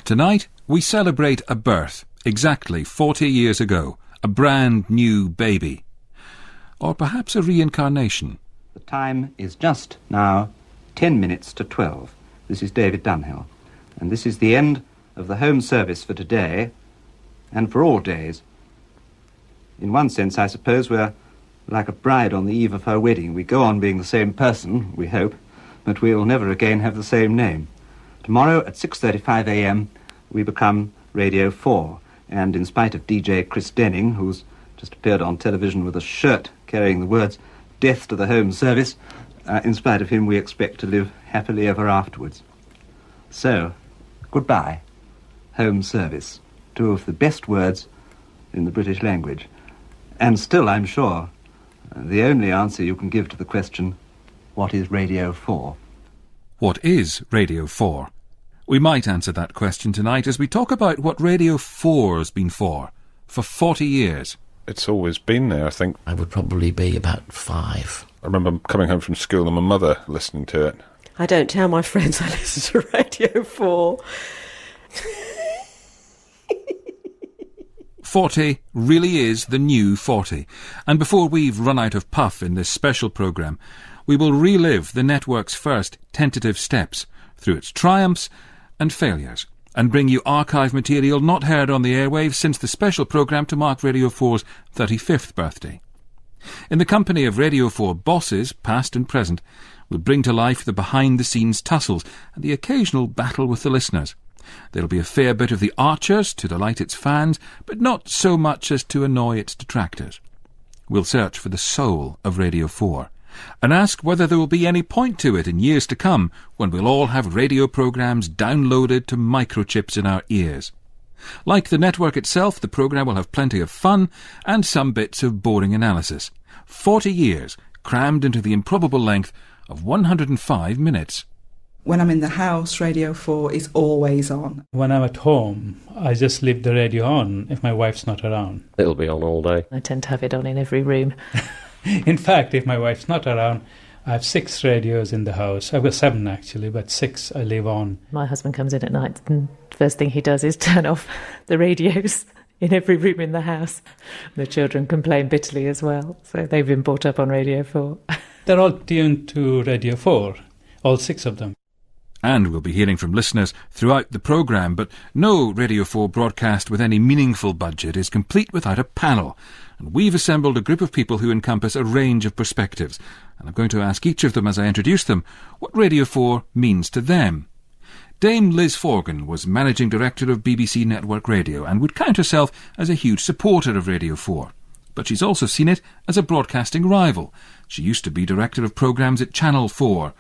Tonight, we celebrate a birth, exactly 40 years ago, a brand new baby. Or perhaps a reincarnation. The time is just now 10 minutes to 12. This is David Dunhill, and this is the end of the home service for today, and for all days. In one sense, I suppose, we're like a bride on the eve of her wedding. We go on being the same person, we hope, but we'll never again have the same name. Tomorrow at 6:35 a.m. we become Radio 4, and in spite of DJ Chris Denning, who's just appeared on television with a shirt carrying the words, "Death to the Home Service," in spite of him we expect to live happily ever afterwards. So, goodbye, Home Service. Two of the best words in the British language. And still, I'm sure, the only answer you can give to the question, what is Radio 4? What is Radio 4? We might answer that question tonight as we talk about what Radio 4's been for 40 years. It's always been there, I think. I would probably be about 5. I remember coming home from school and my mother listening to it. I don't tell my friends I listen to Radio 4. 40 really is the new 40. And before we've run out of puff in this special programme, we will relive the network's first tentative steps through its triumphs and failures, and bring you archive material not heard on the airwaves since the special programme to mark Radio 4's 35th birthday. In the company of Radio 4 bosses, past and present, we'll bring to life the behind-the-scenes tussles and the occasional battle with the listeners. There'll be a fair bit of the Archers to delight its fans, but not so much as to annoy its detractors. We'll search for the soul of Radio 4 and ask whether there will be any point to it in years to come when we'll all have radio programmes downloaded to microchips in our ears. Like the network itself, the programme will have plenty of fun and some bits of boring analysis. 40 years crammed into the improbable length of 105 minutes. When I'm in the house, Radio 4 is always on. When I'm at home, I just leave the radio on if my wife's not around. It'll be on all day. I tend to have it on in every room. In fact, if my wife's not around, I have 6 radios in the house. I've got 7 actually, but 6 I leave on. My husband comes in at night and the first thing he does is turn off the radios in every room in the house. The children complain bitterly as well, so they've been brought up on Radio 4. They're all tuned to Radio 4, all 6 of them. And we'll be hearing from listeners throughout the programme, but no Radio 4 broadcast with any meaningful budget is complete without a panel. And we've assembled a group of people who encompass a range of perspectives. And I'm going to ask each of them as I introduce them what Radio 4 means to them. Dame Liz Forgan was Managing Director of BBC Network Radio and would count herself as a huge supporter of Radio 4. But she's also seen it as a broadcasting rival. She used to be Director of Programmes at Channel 4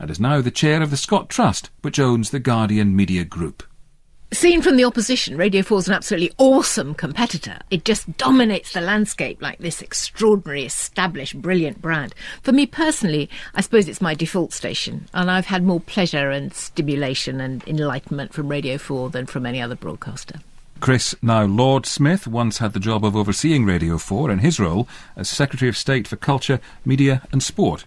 and is now the chair of the Scott Trust, which owns the Guardian Media Group. Seen from the opposition, Radio 4 is an absolutely awesome competitor. It just dominates the landscape like this extraordinary, established, brilliant brand. For me personally, I suppose it's my default station, and I've had more pleasure and stimulation and enlightenment from Radio 4 than from any other broadcaster. Chris, now Lord Smith, once had the job of overseeing Radio 4 in his role as Secretary of State for Culture, Media and Sport.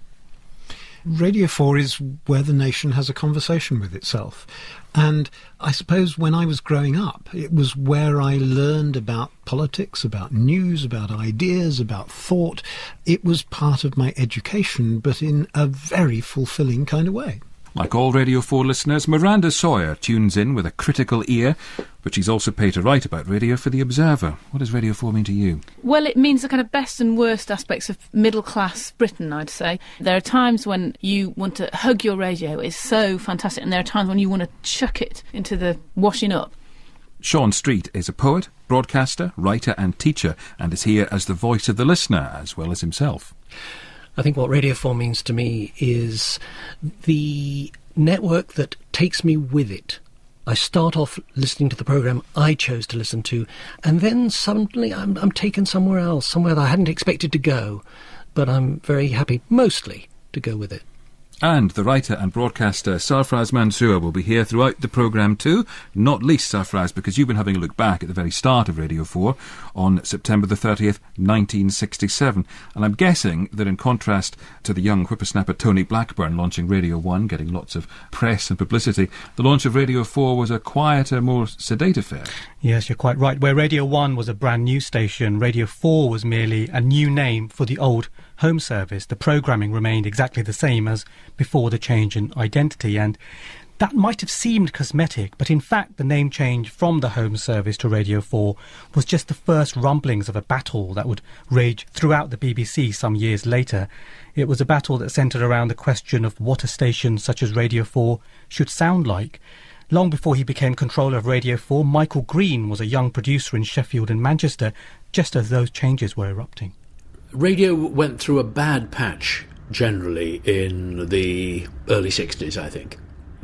Radio 4 is where the nation has a conversation with itself. And I suppose when I was growing up, it was where I learned about politics, about news, about ideas, about thought. It was part of my education, but in a very fulfilling kind of way. Like all Radio 4 listeners, Miranda Sawyer tunes in with a critical ear, but she's also paid to write about radio for The Observer. What does Radio 4 mean to you? Well, it means the kind of best and worst aspects of middle-class Britain, I'd say. There are times when you want to hug your radio, it's so fantastic, and there are times when you want to chuck it into the washing up. Sean Street is a poet, broadcaster, writer and teacher, and is here as the voice of the listener, as well as himself. I think what Radio 4 means to me is the network that takes me with it. I start off listening to the programme I chose to listen to, and then suddenly I'm taken somewhere else, somewhere that I hadn't expected to go, but I'm very happy, mostly, to go with it. And the writer and broadcaster Sarfraz Mansour will be here throughout the programme too, not least, Sarfraz, because you've been having a look back at the very start of Radio 4 on September the 30th, 1967. And I'm guessing that in contrast to the young whippersnapper Tony Blackburn launching Radio 1, getting lots of press and publicity, the launch of Radio 4 was a quieter, more sedate affair. Yes, you're quite right. Where Radio 1 was a brand new station, Radio 4 was merely a new name for the old home service. The programming remained exactly the same as before the change in identity, and that might have seemed cosmetic, but in fact the name change from the home service to Radio 4 was just the first rumblings of a battle that would rage throughout the BBC some years later. It was a battle that centred around the question of what a station such as Radio 4 should sound like. Long before he became controller of Radio 4, Michael Green was a young producer in Sheffield and Manchester, just as those changes were erupting. Radio went through a bad patch, generally, in the early 60s, I think,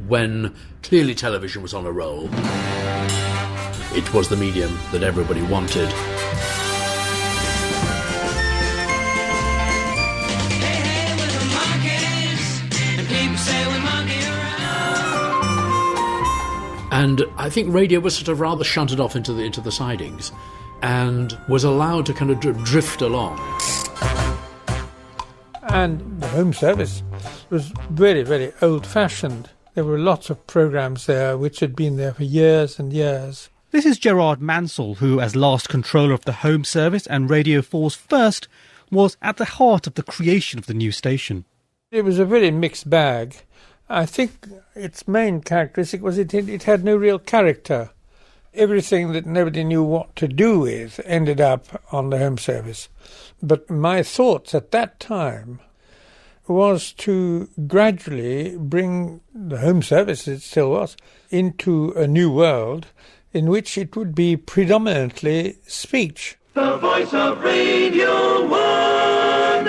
when clearly television was on a roll. It was the medium that everybody wanted. And I think radio was sort of rather shunted off into the sidings and was allowed to kind of drift along. And the home service was very, very old-fashioned. There were lots of programmes there which had been there for years and years. This is Gerard Mansell, who, as last controller of the home service and Radio 4's first, was at the heart of the creation of the new station. It was a very mixed bag. I think its main characteristic was it had no real character. Everything that nobody knew what to do with ended up on the home service. But my thoughts at that time was to gradually bring the home service, it still was, into a new world in which it would be predominantly speech. The voice of Radio 1,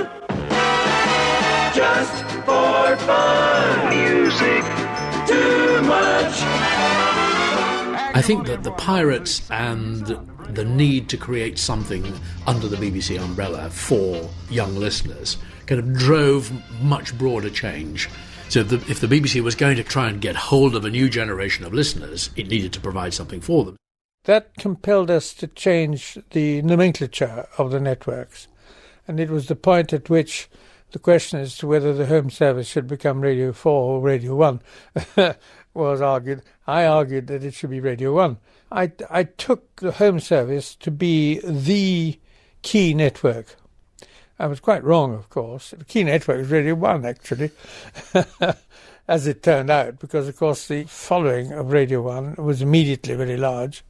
just for fun. Music, too much. I think that the pirates and the need to create something under the BBC umbrella for young listeners kind of drove much broader change. So if the BBC was going to try and get hold of a new generation of listeners, it needed to provide something for them. That compelled us to change the nomenclature of the networks. And it was the point at which the question as to whether the home service should become Radio 4 or Radio 1 was argued. I argued that it should be Radio 1. I took the home service to be the key network. I was quite wrong, of course. The key network was Radio 1, actually, as it turned out, because, of course, the following of Radio 1 was immediately very large.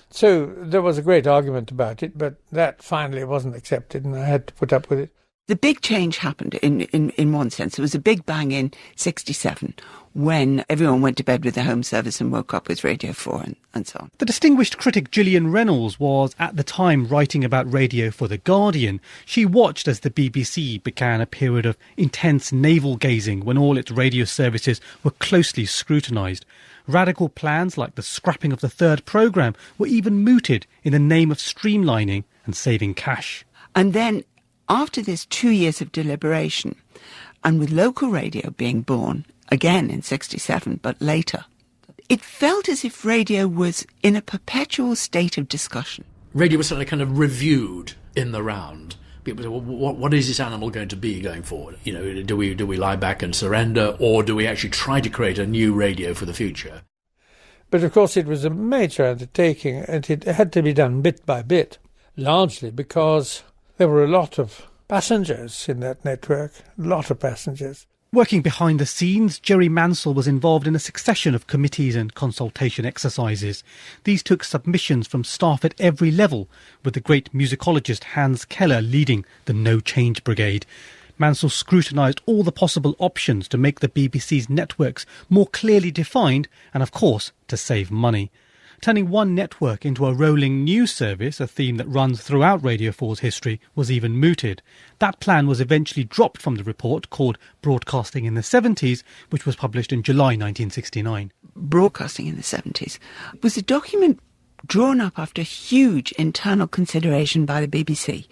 So there was a great argument about it, but that finally wasn't accepted, and I had to put up with it. The big change happened in one sense. There was a big bang in 67 when everyone went to bed with the home service and woke up with Radio 4 and so on. The distinguished critic Gillian Reynolds was at the time writing about radio for The Guardian. She watched as the BBC began a period of intense navel-gazing when all its radio services were closely scrutinised. Radical plans like the scrapping of the third programme were even mooted in the name of streamlining and saving cash. And then, after this 2 years of deliberation, and with local radio being born, again in 67, but later, it felt as if radio was in a perpetual state of discussion. Radio was suddenly kind of reviewed in the round. People said, well, what is this animal going to be going forward? You know, do we lie back and surrender, or do we actually try to create a new radio for the future? But of course it was a major undertaking, and it had to be done bit by bit, largely because there were a lot of passengers in that network, a lot of passengers. Working behind the scenes, Jerry Mansell was involved in a succession of committees and consultation exercises. These took submissions from staff at every level, with the great musicologist Hans Keller leading the No Change Brigade. Mansell scrutinised all the possible options to make the BBC's networks more clearly defined and, of course, to save money. Turning one network into a rolling news service, a theme that runs throughout Radio 4's history, was even mooted. That plan was eventually dropped from the report called Broadcasting in the 70s, which was published in July 1969. Broadcasting in the 70s was a document drawn up after huge internal consideration by the BBC,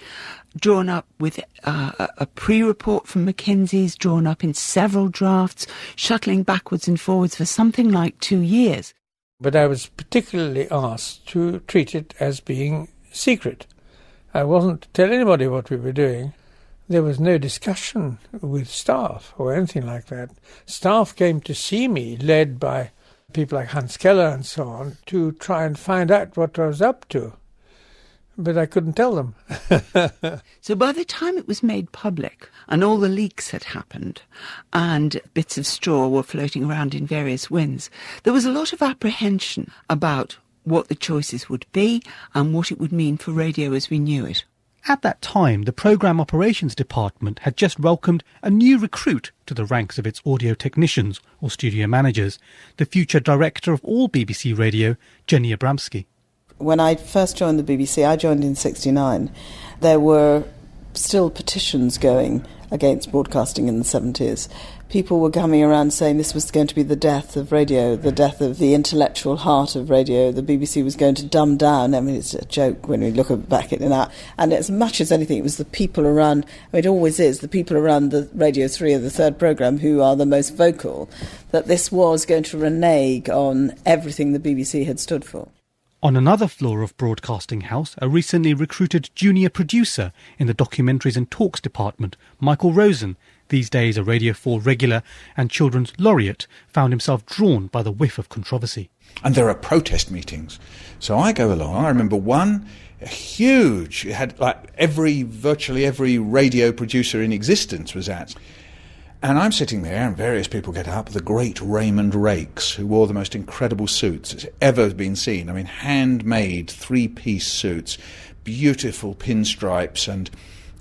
drawn up with a pre-report from McKinsey's, drawn up in several drafts, shuttling backwards and forwards for something like 2 years. But I was particularly asked to treat it as being secret. I wasn't to tell anybody what we were doing. There was no discussion with staff or anything like that. Staff came to see me, led by people like Hans Keller and so on, to try and find out what I was up to. But I couldn't tell them. So by the time it was made public and all the leaks had happened and bits of straw were floating around in various winds, there was a lot of apprehension about what the choices would be and what it would mean for radio as we knew it. At that time, the Programme Operations Department had just welcomed a new recruit to the ranks of its audio technicians, or studio managers, the future director of all BBC Radio, Jenny Abramsky. When I first joined the BBC, I joined in 1969, there were still petitions going against broadcasting in the 70s. People were coming around saying this was going to be the death of radio, the death of the intellectual heart of radio. The BBC was going to dumb down. I mean, it's a joke when we look back at it now. And as much as anything, it was the people around, I mean, it always is, the people around the Radio 3 or the third programme who are the most vocal, that this was going to renege on everything the BBC had stood for. On another floor of Broadcasting House, a recently recruited junior producer in the Documentaries and Talks department, Michael Rosen, these days a Radio 4 regular and children's laureate, found himself drawn by the whiff of controversy. And there are protest meetings. So I go along. I remember one, huge, it had like virtually every radio producer in existence was at. And I'm sitting there, and various people get up, the great Raymond Rakes, who wore the most incredible suits that's ever been seen. I mean, handmade three-piece suits, beautiful pinstripes, and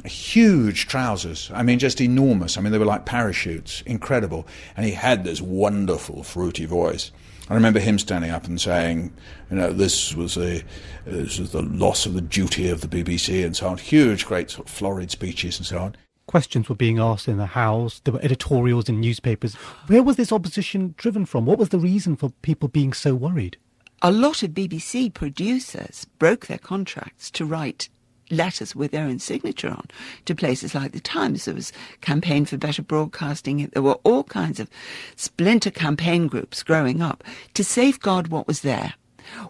huge trousers. I mean, just enormous. I mean, they were like parachutes, incredible. And he had this wonderful, fruity voice. I remember him standing up and saying, you know, this was the loss of the duty of the BBC and so on. Huge, great sort of florid speeches and so on. Questions were being asked in the House. There were editorials in newspapers. Where was this opposition driven from? What was the reason for people being so worried? A lot of BBC producers broke their contracts to write letters with their own signature on to places like the Times. There was Campaign for Better Broadcasting. There were all kinds of splinter campaign groups growing up to safeguard what was there.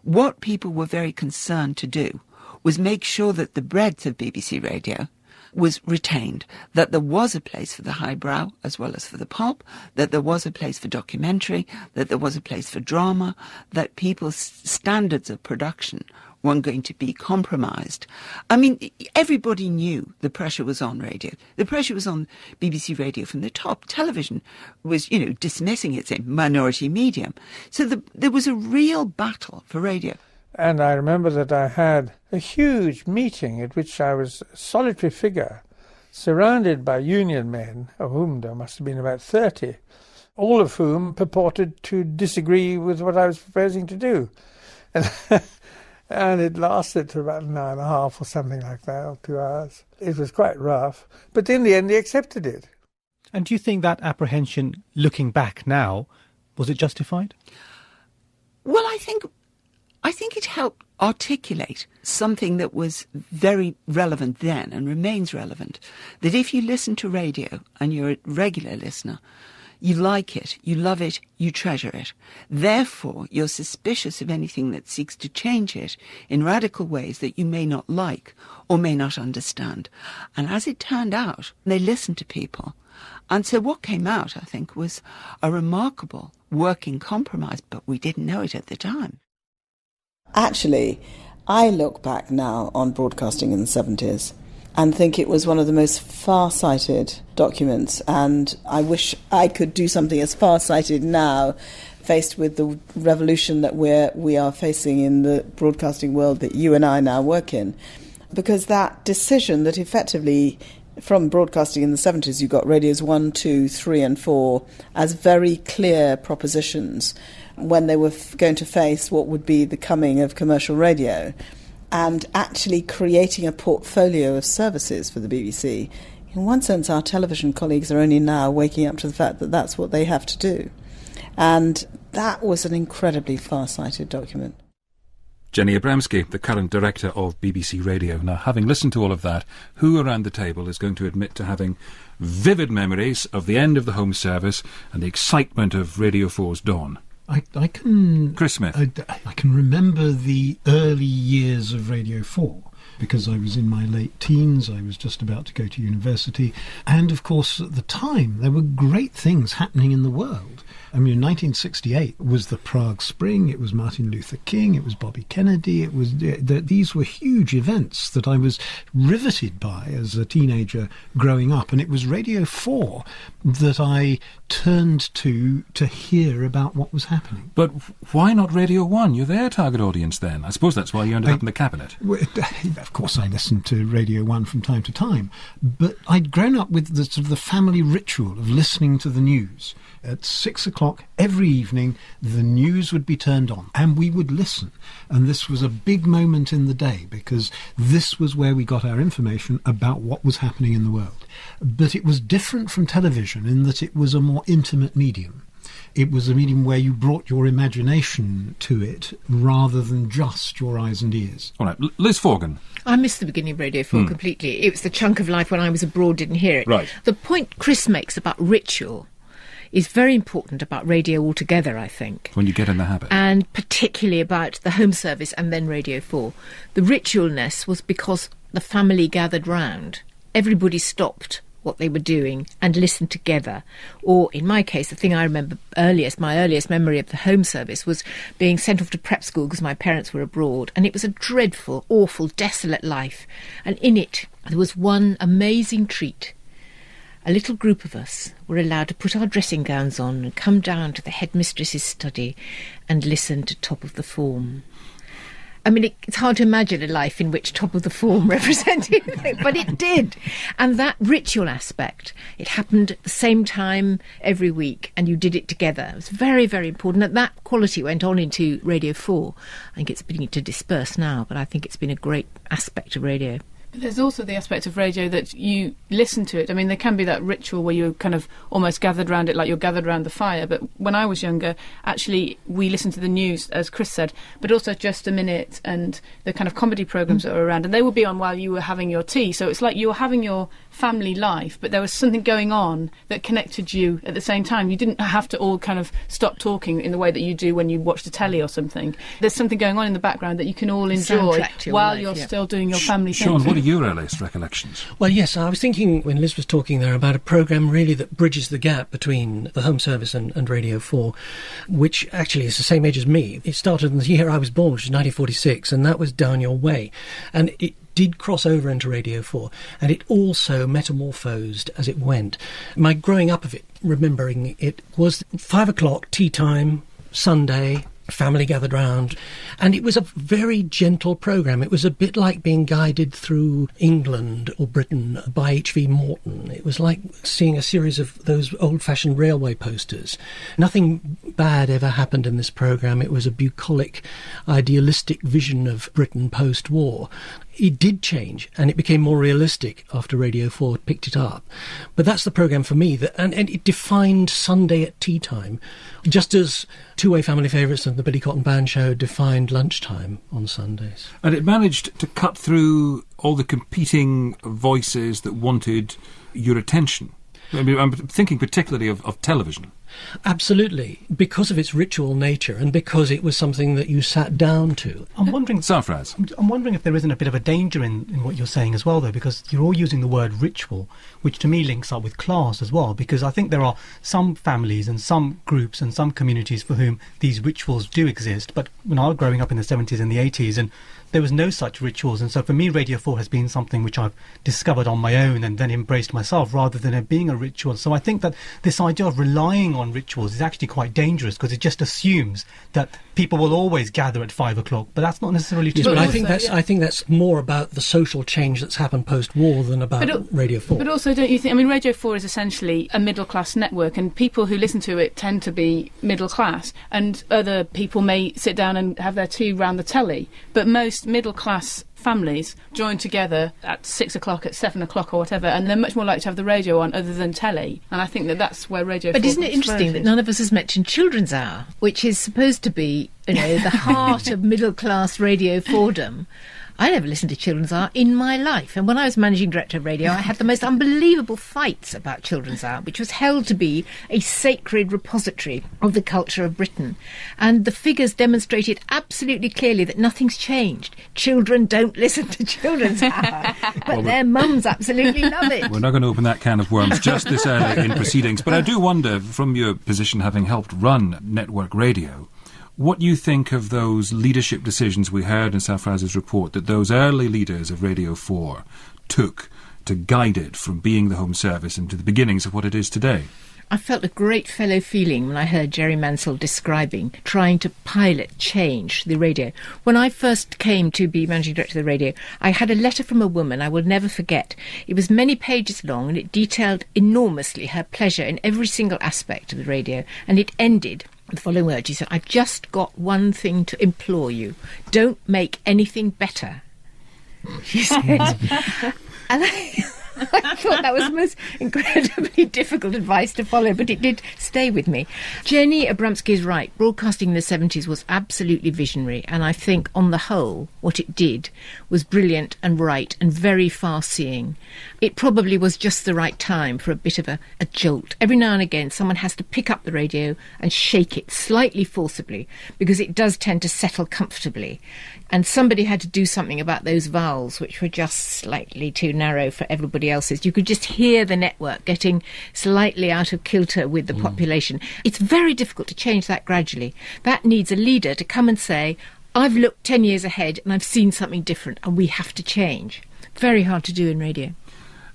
What people were very concerned to do was make sure that the breadth of BBC Radio was retained, that there was a place for the highbrow as well as for the pulp, that there was a place for documentary, that there was a place for drama, that people's standards of production weren't going to be compromised. I mean, everybody knew the pressure was on radio. The pressure was on BBC Radio from the top. Television was, you know, dismissing its minority medium. So there was a real battle for radio. And I remember that I had a huge meeting at which I was a solitary figure, surrounded by union men, of whom there must have been about 30, all of whom purported to disagree with what I was proposing to do. And it lasted for about an hour and a half or something like that, or 2 hours. It was quite rough, but in the end they accepted it. And do you think that apprehension, looking back now, was it justified? Well, I think it helped articulate something that was very relevant then and remains relevant, that if you listen to radio and you're a regular listener, you like it, you love it, you treasure it. Therefore, you're suspicious of anything that seeks to change it in radical ways that you may not like or may not understand. And as it turned out, they listened to people. And so what came out, I think, was a remarkable working compromise, but we didn't know it at the time. Actually, I look back now on broadcasting in the 70s and think it was one of the most far-sighted documents, and I wish I could do something as far-sighted now, faced with the revolution that we are facing in the broadcasting world that you and I now work in. Because that decision that effectively, from broadcasting in the 70s, you got radios 1, 2, 3 and 4 as very clear propositions when they were going to face what would be the coming of commercial radio, and actually creating a portfolio of services for the BBC. In one sense, our television colleagues are only now waking up to the fact that that's what they have to do. And that was an incredibly far-sighted document. Jenny Abramsky, the current director of BBC Radio. Now, having listened to all of that, who around the table is going to admit to having vivid memories of the end of the Home Service and the excitement of Radio 4's dawn? I can... Chris Smith. I can remember the early years of Radio 4, because I was in my late teens, I was just about to go to university, and of course at the time there were great things happening in the world. I mean, 1968 was the Prague Spring, it was Martin Luther King, it was Bobby Kennedy, it was these were huge events that I was riveted by as a teenager growing up, and it was Radio 4 that I turned to hear about what was happening. But why not Radio 1? You're their target audience then. I suppose that's why you ended up in the cabinet. Of course I listened to Radio 1 from time to time, but I'd grown up with the sort of the family ritual of listening to the news. At 6 o'clock every evening, the news would be turned on and we would listen. And this was a big moment in the day because this was where we got our information about what was happening in the world. But it was different from television in that it was a more intimate medium. It was a medium where you brought your imagination to it rather than just your eyes and ears. All right, Liz Forgan. I missed the beginning of Radio 4 completely. It was the chunk of life when I was abroad, didn't hear it. Right. The point Chris makes about ritual is very important about radio altogether, I think. When you get in the habit. And particularly about the Home Service and then Radio 4. The ritualness was because the family gathered round. Everybody stopped what they were doing and listened together. Or, in my case, the thing I remember my earliest memory of the Home Service was being sent off to prep school because my parents were abroad. And it was a dreadful, awful, desolate life. And in it, there was one amazing treat. A little group of us were allowed to put our dressing gowns on and come down to the headmistress's study and listen to Top of the Form. I mean, it's hard to imagine a life in which Top of the Form represented it, but it did. And that ritual aspect, it happened at the same time every week, and you did it together. It was very, very important. And that quality went on into Radio 4. I think it's beginning to disperse now, but I think it's been a great aspect of radio. But there's also the aspect of radio that you listen to it. I mean, there can be that ritual where you're kind of almost gathered around it, like you're gathered around the fire. But when I was younger, actually, we listened to the news, as Chris said, but also Just a Minute and the kind of comedy programmes that were around. And they would be on while you were having your tea. So it's like you were having your family life, but there was something going on that connected you at the same time. You didn't have to all kind of stop talking in the way that you do when you watch the telly or something. There's something going on in the background that you can all enjoy while you're still doing your family thing. Sean, what are your earliest recollections? Well, yes, I was thinking when Liz was talking there about a programme really that bridges the gap between the Home Service and Radio 4, which actually is the same age as me. It started in the year I was born, which was 1946, and that was Down Your Way. And it did cross over into Radio 4, and it also metamorphosed as it went. My growing up of it, remembering it, was 5 o'clock, tea time, Sunday, family gathered round, and it was a very gentle programme. It was a bit like being guided through England or Britain by H.V. Morton. It was like seeing a series of those old-fashioned railway posters. Nothing bad ever happened in this programme. It was a bucolic, idealistic vision of Britain post-war. It did change, and it became more realistic after Radio 4 picked it up. But that's the programme for me, and it defined Sunday at tea time, just as Two-Way Family Favourites and the Billy Cotton Band Show defined lunchtime on Sundays. And it managed to cut through all the competing voices that wanted your attention. I mean, I'm thinking particularly of television. Absolutely, because of its ritual nature and because it was something that you sat down to. I'm wondering, Sarfraz. I'm wondering if there isn't a bit of a danger in what you're saying as well, though, because you're all using the word ritual, which to me links up with class as well, because I think there are some families and some groups and some communities for whom these rituals do exist. But when I was growing up in the 70s and the 80s, and there was no such rituals, and so for me Radio 4 has been something which I've discovered on my own and then embraced myself rather than it being a ritual. So I think that this idea of relying on rituals is actually quite dangerous because it just assumes that people will always gather at 5 o'clock, but that's not necessarily true. Yes, but I think that's more about the social change that's happened post-war than about Radio 4. But also, don't you think, I mean, Radio 4 is essentially a middle-class network, and people who listen to it tend to be middle-class, and other people may sit down and have their tea round the telly, but most middle-class families join together at 6 o'clock, at 7 o'clock or whatever, and they're much more likely to have the radio on other than telly. And I think that's where Radio 4 But isn't it interesting that none of us has mentioned Children's Hour, which is supposed to be the heart of middle-class radio fordom. I never listened to Children's Hour in my life. And when I was managing director of radio, I had the most unbelievable fights about Children's Hour, which was held to be a sacred repository of the culture of Britain. And the figures demonstrated absolutely clearly that nothing's changed. Children don't listen to Children's Hour, but their mums absolutely love it. We're not going to open that can of worms just this early in proceedings. But I do wonder, from your position having helped run network radio, what you think of those leadership decisions we heard in Safraz's report that those early leaders of Radio 4 took to guide it from being the home service into the beginnings of what it is today? I felt a great fellow feeling when I heard Jerry Mansell describing trying to change the radio. When I first came to be managing director of the radio, I had a letter from a woman I will never forget. It was many pages long and it detailed enormously her pleasure in every single aspect of the radio, and it ended the following words. She said, "I've just got one thing to implore you. Don't make anything better," she said. And I thought that was the most incredibly difficult advice to follow, but it did stay with me. Jenny Abramsky is right. Broadcasting in the 70s was absolutely visionary, and I think, on the whole, what it did was brilliant and right and very far-seeing. It probably was just the right time for a bit of a jolt. Every now and again, someone has to pick up the radio and shake it slightly forcibly, because it does tend to settle comfortably. And somebody had to do something about those vowels, which were just slightly too narrow for everybody else's. You could just hear the network getting slightly out of kilter with the population. It's very difficult to change that gradually. That needs a leader to come and say, I've looked 10 years ahead and I've seen something different and we have to change. Very hard to do in radio.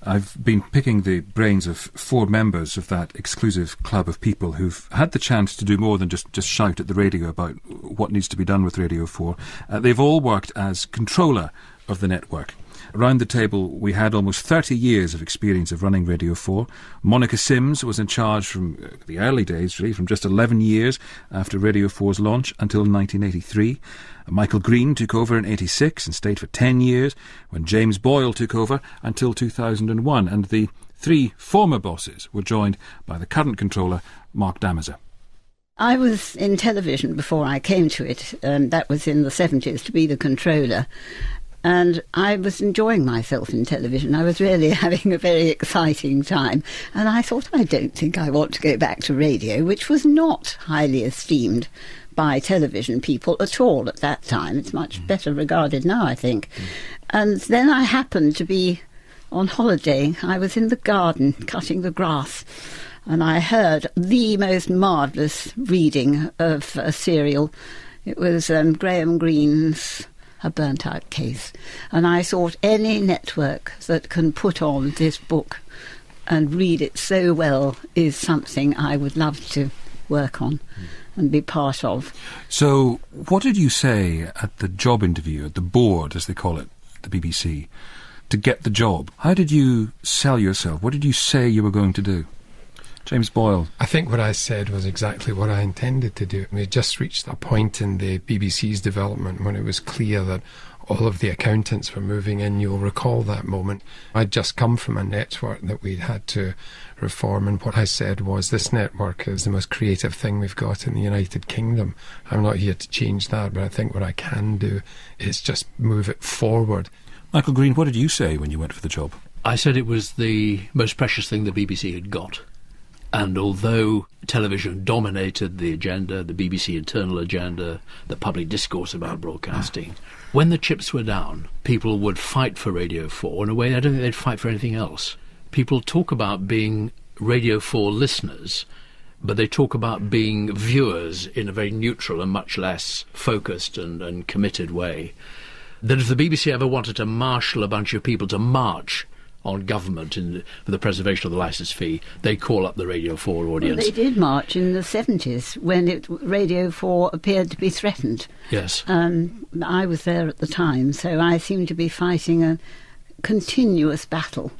I've been picking the brains of 4 members of that exclusive club of people who've had the chance to do more than just shout at the radio about what needs to be done with Radio 4. They've all worked as controller of the network. Around the table, we had almost 30 years of experience of running Radio 4. Monica Sims was in charge from the early days, really, from just 11 years after Radio 4's launch until 1983. Michael Green took over in 86 and stayed for 10 years, when James Boyle took over until 2001. And the 3 former bosses were joined by the current controller, Mark Damazer. I was in television before I came to it, and that was in the 70s, to be the controller. And I was enjoying myself in television. I was really having a very exciting time. And I thought, I don't think I want to go back to radio, which was not highly esteemed by television people at all at that time. It's much better regarded now, I think. And then I happened to be on holiday. I was in the garden cutting the grass, and I heard the most marvellous reading of a serial. It was Graham Greene's A Burnt Out Case. And I thought, any network that can put on this book and read it so well is something I would love to work on and be part of. So what did you say at the job interview, at the board, as they call it, the BBC, to get the job? How did you sell yourself? What did you say you were going to do? James Boyle. I think what I said was exactly what I intended to do. We had just reached a point in the BBC's development when it was clear that all of the accountants were moving in. You'll recall that moment. I'd just come from a network that we'd had to reform, and what I said was, this network is the most creative thing we've got in the United Kingdom. I'm not here to change that, but I think what I can do is just move it forward. Michael Green, what did you say when you went for the job? I said it was the most precious thing the BBC had got. And although television dominated the agenda, the BBC internal agenda, the public discourse about broadcasting, when the chips were down, people would fight for Radio 4 in a way I don't think they'd fight for anything else. People talk about being Radio 4 listeners, but they talk about being viewers in a very neutral and much less focused and committed way. That if the BBC ever wanted to marshal a bunch of people to march on government for the preservation of the licence fee, they call up the Radio 4 audience. Well, they did march in the 70s when Radio 4 appeared to be threatened. Yes. I was there at the time, so I seemed to be fighting a continuous battle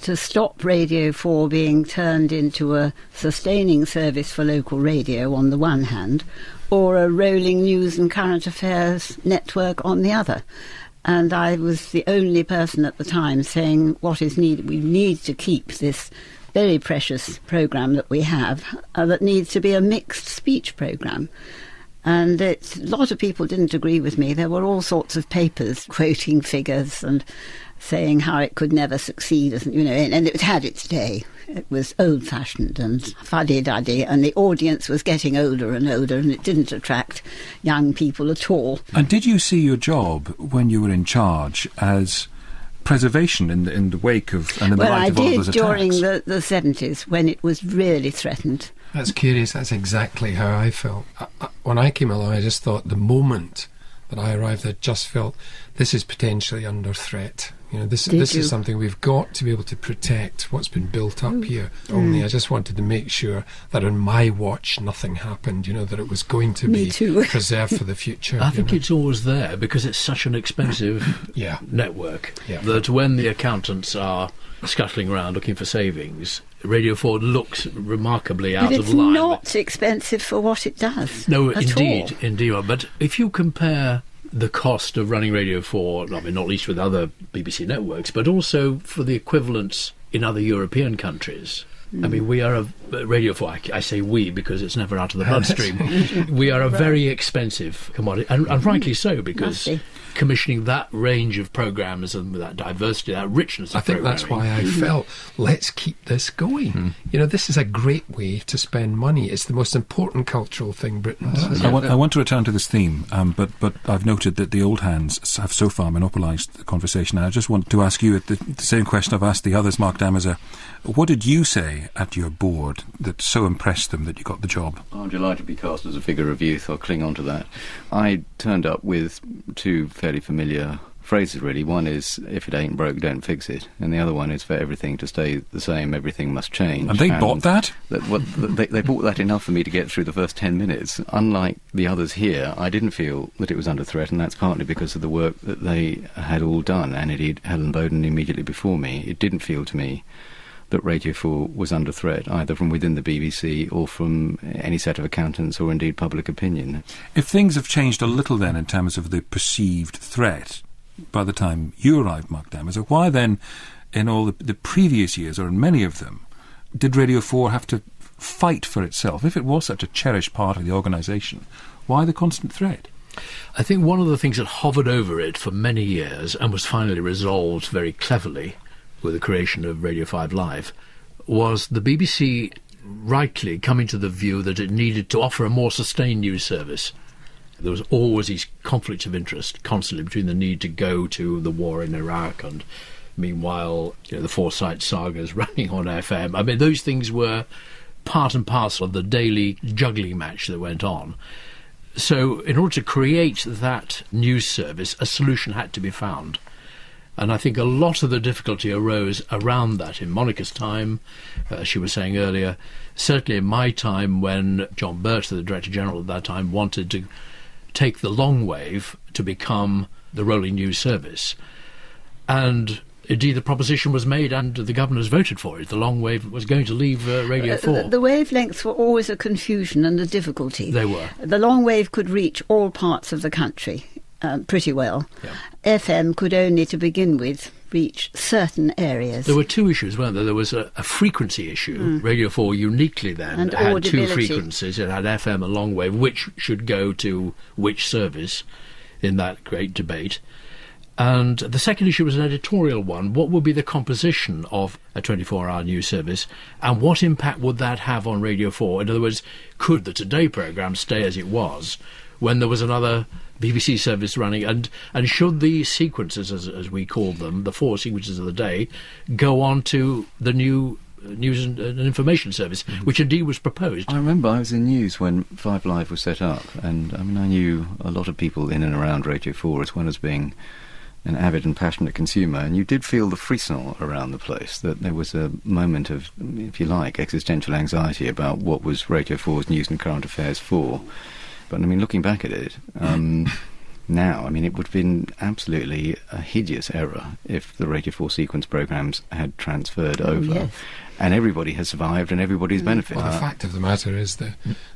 to stop Radio 4 being turned into a sustaining service for local radio on the one hand, or a rolling news and current affairs network on the other. And I was the only person at the time saying what is needed. We need to keep this very precious programme that we have, that needs to be a mixed speech programme. And a lot of people didn't agree with me. There were all sorts of papers quoting figures and saying how it could never succeed, and it had its day. It was old-fashioned and fuddy-duddy, and the audience was getting older and older, and it didn't attract young people at all. And did you see your job when you were in charge as preservation in the wake of and in the light of all those attacks? Well, I did during the 70s when it was really threatened. That's curious. That's exactly how I felt. When I came along, I just thought the moment that I arrived, I just felt this is potentially under threat. This is something we've got to be able to protect what's been built up here. Only I just wanted to make sure that on my watch nothing happened, that it was going to be preserved for the future. I think it's always there because it's such an expensive network that when the accountants are scuttling around looking for savings, Radio 4 looks remarkably out of line. But it's not expensive for what it does. No, indeed. But if you compare the cost of running Radio 4, not least with other BBC networks, but also for the equivalents in other European countries. I mean, we are Radio 4, I say we because it's never out of the bloodstream. We are a very expensive commodity, and rightly so, because commissioning that range of programmes and that diversity, that richness of programming. I think that's why I felt, let's keep this going. This is a great way to spend money. It's the most important cultural thing Britain does. I want to return to this theme, but I've noted that the old hands have so far monopolised the conversation, and I just want to ask you the same question I've asked the others, Mark Damazer. What did you say at your board that so impressed them that you got the job? I'm delighted to be cast as a figure of youth. I'll cling on to that. I turned up with two fairly familiar phrases, really. One is, if it ain't broke, don't fix it. And the other one is, for everything to stay the same, everything must change. And they bought that? They bought that enough for me to get through the first 10 minutes. Unlike the others here, I didn't feel that it was under threat, and that's partly because of the work that they had all done. And indeed, Helen Bowden immediately before me, it didn't feel to me that Radio 4 was under threat, either from within the BBC or from any set of accountants or indeed public opinion. If things have changed a little then in terms of the perceived threat by the time you arrived, Mark Damazer, why then, in all the previous years, or in many of them, did Radio 4 have to fight for itself? If it was such a cherished part of the organisation, why the constant threat? I think one of the things that hovered over it for many years and was finally resolved very cleverly with the creation of Radio 5 Live, was the BBC rightly coming to the view that it needed to offer a more sustained news service. There was always these conflicts of interest constantly between the need to go to the war in Iraq and meanwhile the Foresight sagas running on FM. I mean, those things were part and parcel of the daily juggling match that went on. So in order to create that news service, a solution had to be found. And I think a lot of the difficulty arose around that in Monica's time, as she was saying earlier, certainly in my time when John Birch, the Director General at that time, wanted to take the long wave to become the rolling news service. And indeed the proposition was made and the governors voted for it. The long wave was going to leave Radio 4. The wavelengths were always a confusion and a difficulty. They were. The long wave could reach all parts of the country. Pretty well. Yeah. FM could only, to begin with, reach certain areas. There were two issues, weren't there? There was a frequency issue. Radio 4 uniquely then and had two frequencies. It had FM and long wave, which should go to which service in that great debate. And the second issue was an editorial one. What would be the composition of a 24-hour news service, and what impact would that have on Radio 4? In other words, could the Today programme stay as it was when there was another BBC service running, and should the sequences, as we called them, the four sequences of the day, go on to the new news and information service, which indeed was proposed? I remember I was in news when 5 Live was set up, and I mean I knew a lot of people in and around Radio 4 as well as being an avid and passionate consumer, and you did feel the frisson around the place, that there was a moment of, if you like, existential anxiety about what was Radio 4's news and current affairs for. But I mean, looking back at it, now. I mean, it would have been absolutely a hideous error if the Radio 4 sequence programmes had transferred over. Yes. And everybody has survived and everybody's benefited. Well, the fact of the matter is that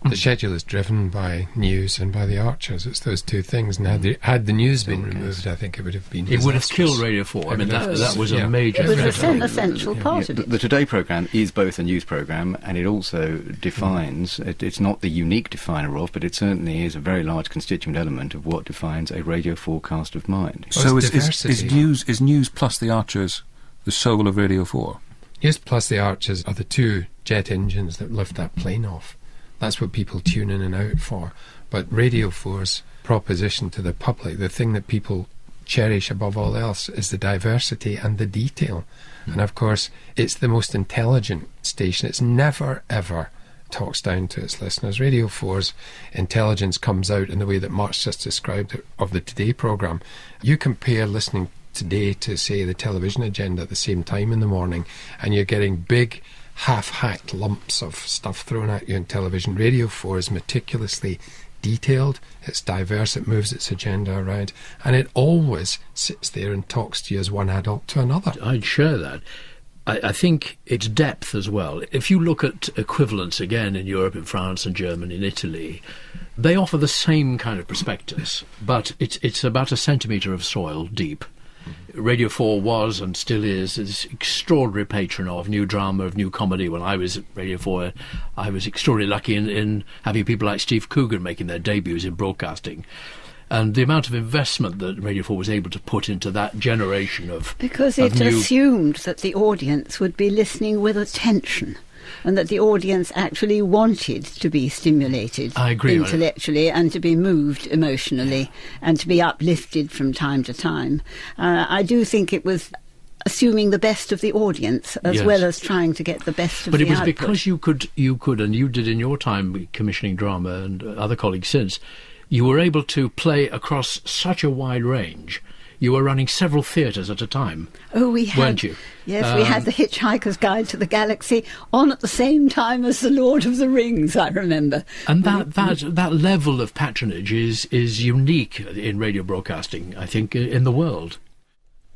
the schedule is driven by news and by the Archers. It's those two things. Now, had the news been removed, I think it would have been It would have disastrous. killed Radio 4. I mean, that was a major... It was an essential part of it. The Today programme is both a news programme and it also defines, it's not the unique definer of, but it certainly is a very large constituent element of what defines a radio forecast of mind. So is news plus the Archers the soul of Radio 4? News plus the Archers are the two jet engines that lift that plane off. That's what people tune in and out for. But Radio 4's proposition to the public, the thing that people cherish above all else, is the diversity and the detail. And of course, it's the most intelligent station. It's never, ever talks down to its listeners. Radio 4's intelligence comes out in the way that Mark's just described it, of the Today programme. You compare listening today to, say, the television agenda at the same time in the morning, and you're getting big half-hacked lumps of stuff thrown at you on television. Radio 4 is meticulously detailed, it's diverse, it moves its agenda around, and it always sits there and talks to you as one adult to another. I'd share that. I think it's depth as well. If you look at equivalents again in Europe, in France and Germany and Italy, they offer the same kind of prospectus, but it's about a centimetre of soil deep. Radio 4 was and still is this extraordinary patron of new drama, of new comedy. When I was at Radio 4, I was extraordinarily lucky in having people like Steve Coogan making their debuts in broadcasting. And the amount of investment that Radio 4 was able to put into that generation of... Because it assumed that the audience would be listening with attention, and that the audience actually wanted to be stimulated intellectually and to be moved emotionally and to be uplifted from time to time. I do think it was assuming the best of the audience as well as trying to get the best of the output. But it was because you could, and you did in your time commissioning drama and other colleagues since, you were able to play across such a wide range. You were running several theatres at a time. Oh, we had, weren't you? Yes, we had The Hitchhiker's Guide to the Galaxy on at the same time as The Lord of the Rings, I remember. And that level of patronage is unique in radio broadcasting, I think, in the world.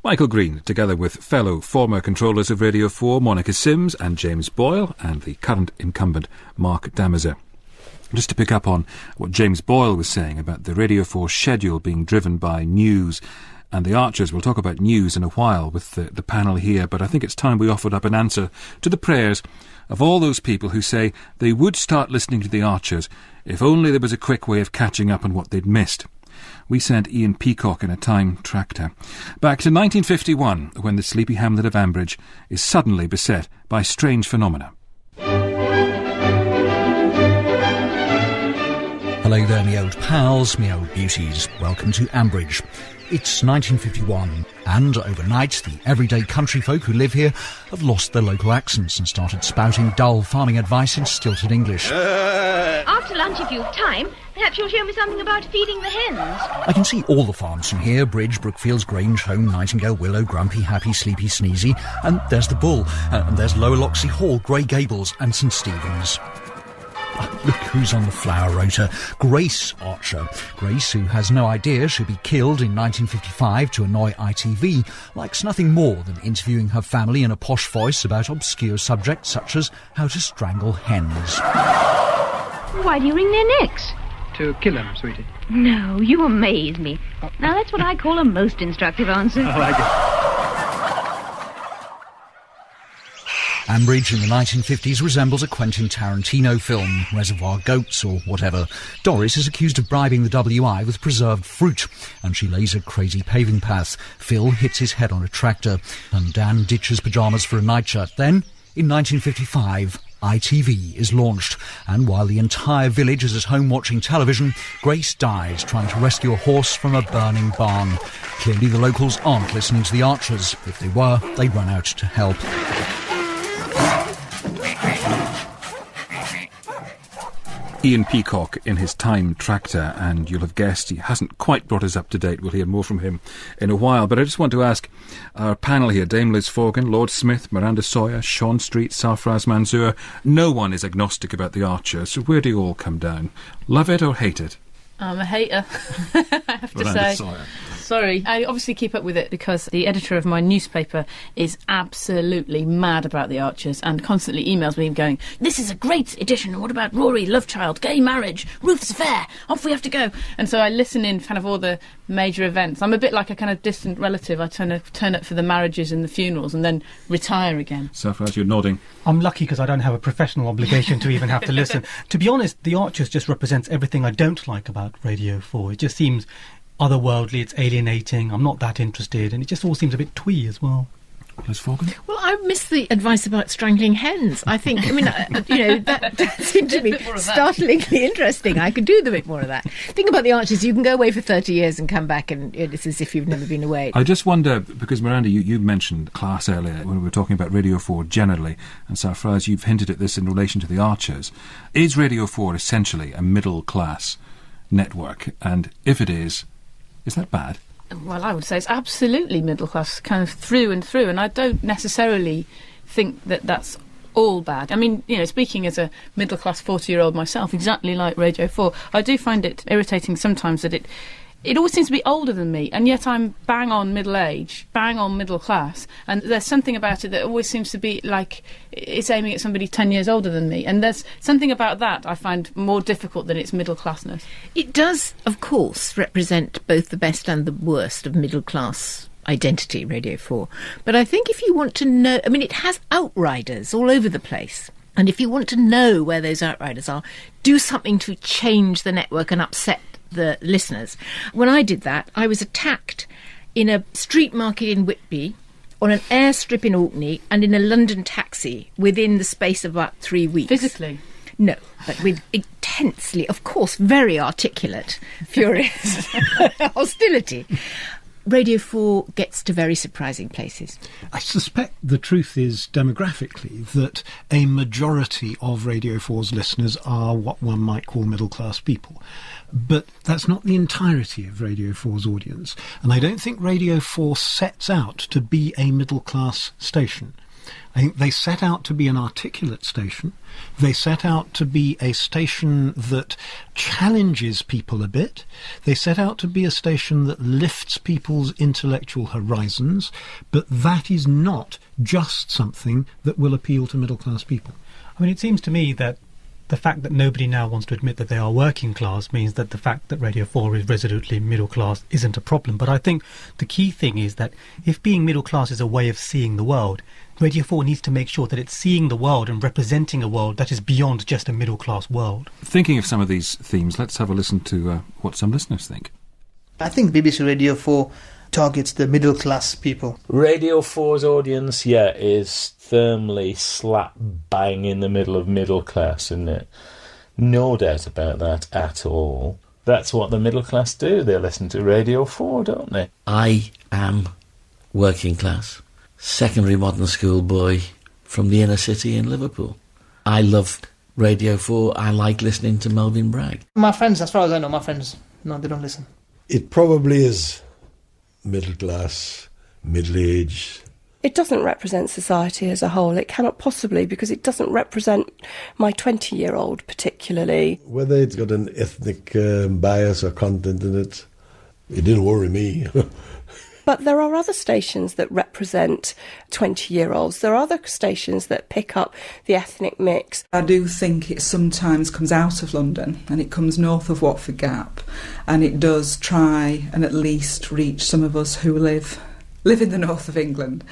Michael Green, together with fellow former controllers of Radio 4, Monica Sims and James Boyle, and the current incumbent, Mark Damazer. Just to pick up on what James Boyle was saying about the Radio 4 schedule being driven by news and the Archers. We'll talk about news in a while with the panel here, but I think it's time we offered up an answer to the prayers of all those people who say they would start listening to the Archers if only there was a quick way of catching up on what they'd missed. We sent Ian Peacock in a time tractor back to 1951, when the sleepy hamlet of Ambridge is suddenly beset by strange phenomena. Hello there, me old pals, me old beauties. Welcome to Ambridge. It's 1951, and overnight the everyday country folk who live here have lost their local accents and started spouting dull farming advice in stilted English. After lunch, if you've time, perhaps you'll show me something about feeding the hens. I can see all the farms from here: Bridge, Brookfields, Grange, Home, Nightingale, Willow, Grumpy, Happy, Sleepy, Sneezy, and there's the Bull, and there's Lower Loxley Hall, Grey Gables and St Stephen's. Look who's on the flower rota. Grace Archer. Grace, who has no idea she'll be killed in 1955 to annoy ITV, likes nothing more than interviewing her family in a posh voice about obscure subjects such as how to strangle hens. Why do you wring their necks? To kill them, sweetie. No, you amaze me. Now, that's what I call a most instructive answer. Oh, I get Ambridge in the 1950s resembles a Quentin Tarantino film, Reservoir Goats or whatever. Doris is accused of bribing the WI with preserved fruit, and she lays a crazy paving path. Phil hits his head on a tractor, and Dan ditches pyjamas for a nightshirt. Then, in 1955, ITV is launched, and while the entire village is at home watching television, Grace dies trying to rescue a horse from a burning barn. Clearly the locals aren't listening to the Archers. If they were, they'd run out to help. Ian Peacock in his time tractor, and you'll have guessed he hasn't quite brought us up to date. We'll hear more from him in a while, but I just want to ask our panel here, Dame Liz Forgan, Lord Smith, Miranda Sawyer, Sean Street, Sarfraz Manzoor. No one is agnostic about the Archers, so where do you all come down? Love it or hate it? I'm a hater, I have to say. Sorry. I obviously keep up with it because the editor of my newspaper is absolutely mad about the Archers and constantly emails me going, this is a great edition, what about Rory, love child, gay marriage, Ruth's affair, off we have to go. And so I listen in kind of all the major events. I'm a bit like a kind of distant relative. I turn up for the marriages and the funerals and then retire again. Sarfraz, you're nodding. I'm lucky because I don't have a professional obligation to even have to listen. To be honest, the Archers just represents everything I don't like about Radio 4. It just seems otherworldly, it's alienating, I'm not that interested, and it just all seems a bit twee as well. Liz Forgan? Well, I missed the advice about strangling hens. I think, that seemed to me startlingly interesting. I could do a bit more of that. Think about the Archers, you can go away for 30 years and come back and it's as if you've never been away. I just wonder, because Miranda, you mentioned class earlier when we were talking about Radio 4 generally, and Sarfraz, you've hinted at this in relation to the Archers. Is Radio 4 essentially a middle-class network? And if it is that bad? Well, I would say it's absolutely middle class, kind of through and through, and I don't necessarily think that that's all bad. I mean, speaking as a middle class 40-year-old myself, exactly like Radio 4, I do find it irritating sometimes that it always seems to be older than me, and yet I'm bang on middle age, bang on middle class, and there's something about it that always seems to be like it's aiming at somebody 10 years older than me, and there's something about that I find more difficult than its middle classness. It does, of course, represent both the best and the worst of middle class identity, Radio 4. But I think if you want to know, it has outriders all over the place. And if you want to know where those outriders are, do something to change the network and upset the listeners. When I did that, I was attacked in a street market in Whitby, on an airstrip in Orkney, and in a London taxi within the space of about 3 weeks. Physically? No, but with intensely, of course, very articulate, furious hostility. Radio 4 gets to very surprising places. I suspect the truth is, demographically, that a majority of Radio 4's listeners are what one might call middle-class people. But that's not the entirety of Radio 4's audience. And I don't think Radio 4 sets out to be a middle-class station. I think they set out to be an articulate station. They set out to be a station that challenges people a bit. They set out to be a station that lifts people's intellectual horizons, but that is not just something that will appeal to middle-class people. It seems to me that the fact that nobody now wants to admit that they are working class means that the fact that Radio 4 is resolutely middle class isn't a problem. But I think the key thing is that if being middle class is a way of seeing the world, Radio 4 needs to make sure that it's seeing the world and representing a world that is beyond just a middle class world. Thinking of some of these themes, let's have a listen to what some listeners think. I think BBC Radio 4 targets the middle class people. Radio 4's audience, is firmly slap bang in the middle of middle class, isn't it? No doubt about that at all. That's what the middle class do. They listen to Radio 4, don't they? I am working class, secondary modern school boy from the inner city in Liverpool. I love Radio 4. I like listening to Melvin Bragg. My friends, as far as I know, no, they don't listen. It probably is middle class, middle age. It doesn't represent society as a whole. It cannot possibly, because it doesn't represent my 20-year-old particularly. Whether it's got an ethnic bias or content in it, it didn't worry me. But there are other stations that represent 20-year-olds. There are other stations that pick up the ethnic mix. I do think it sometimes comes out of London and it comes north of Watford Gap, and it does try and at least reach some of us who live in the north of England.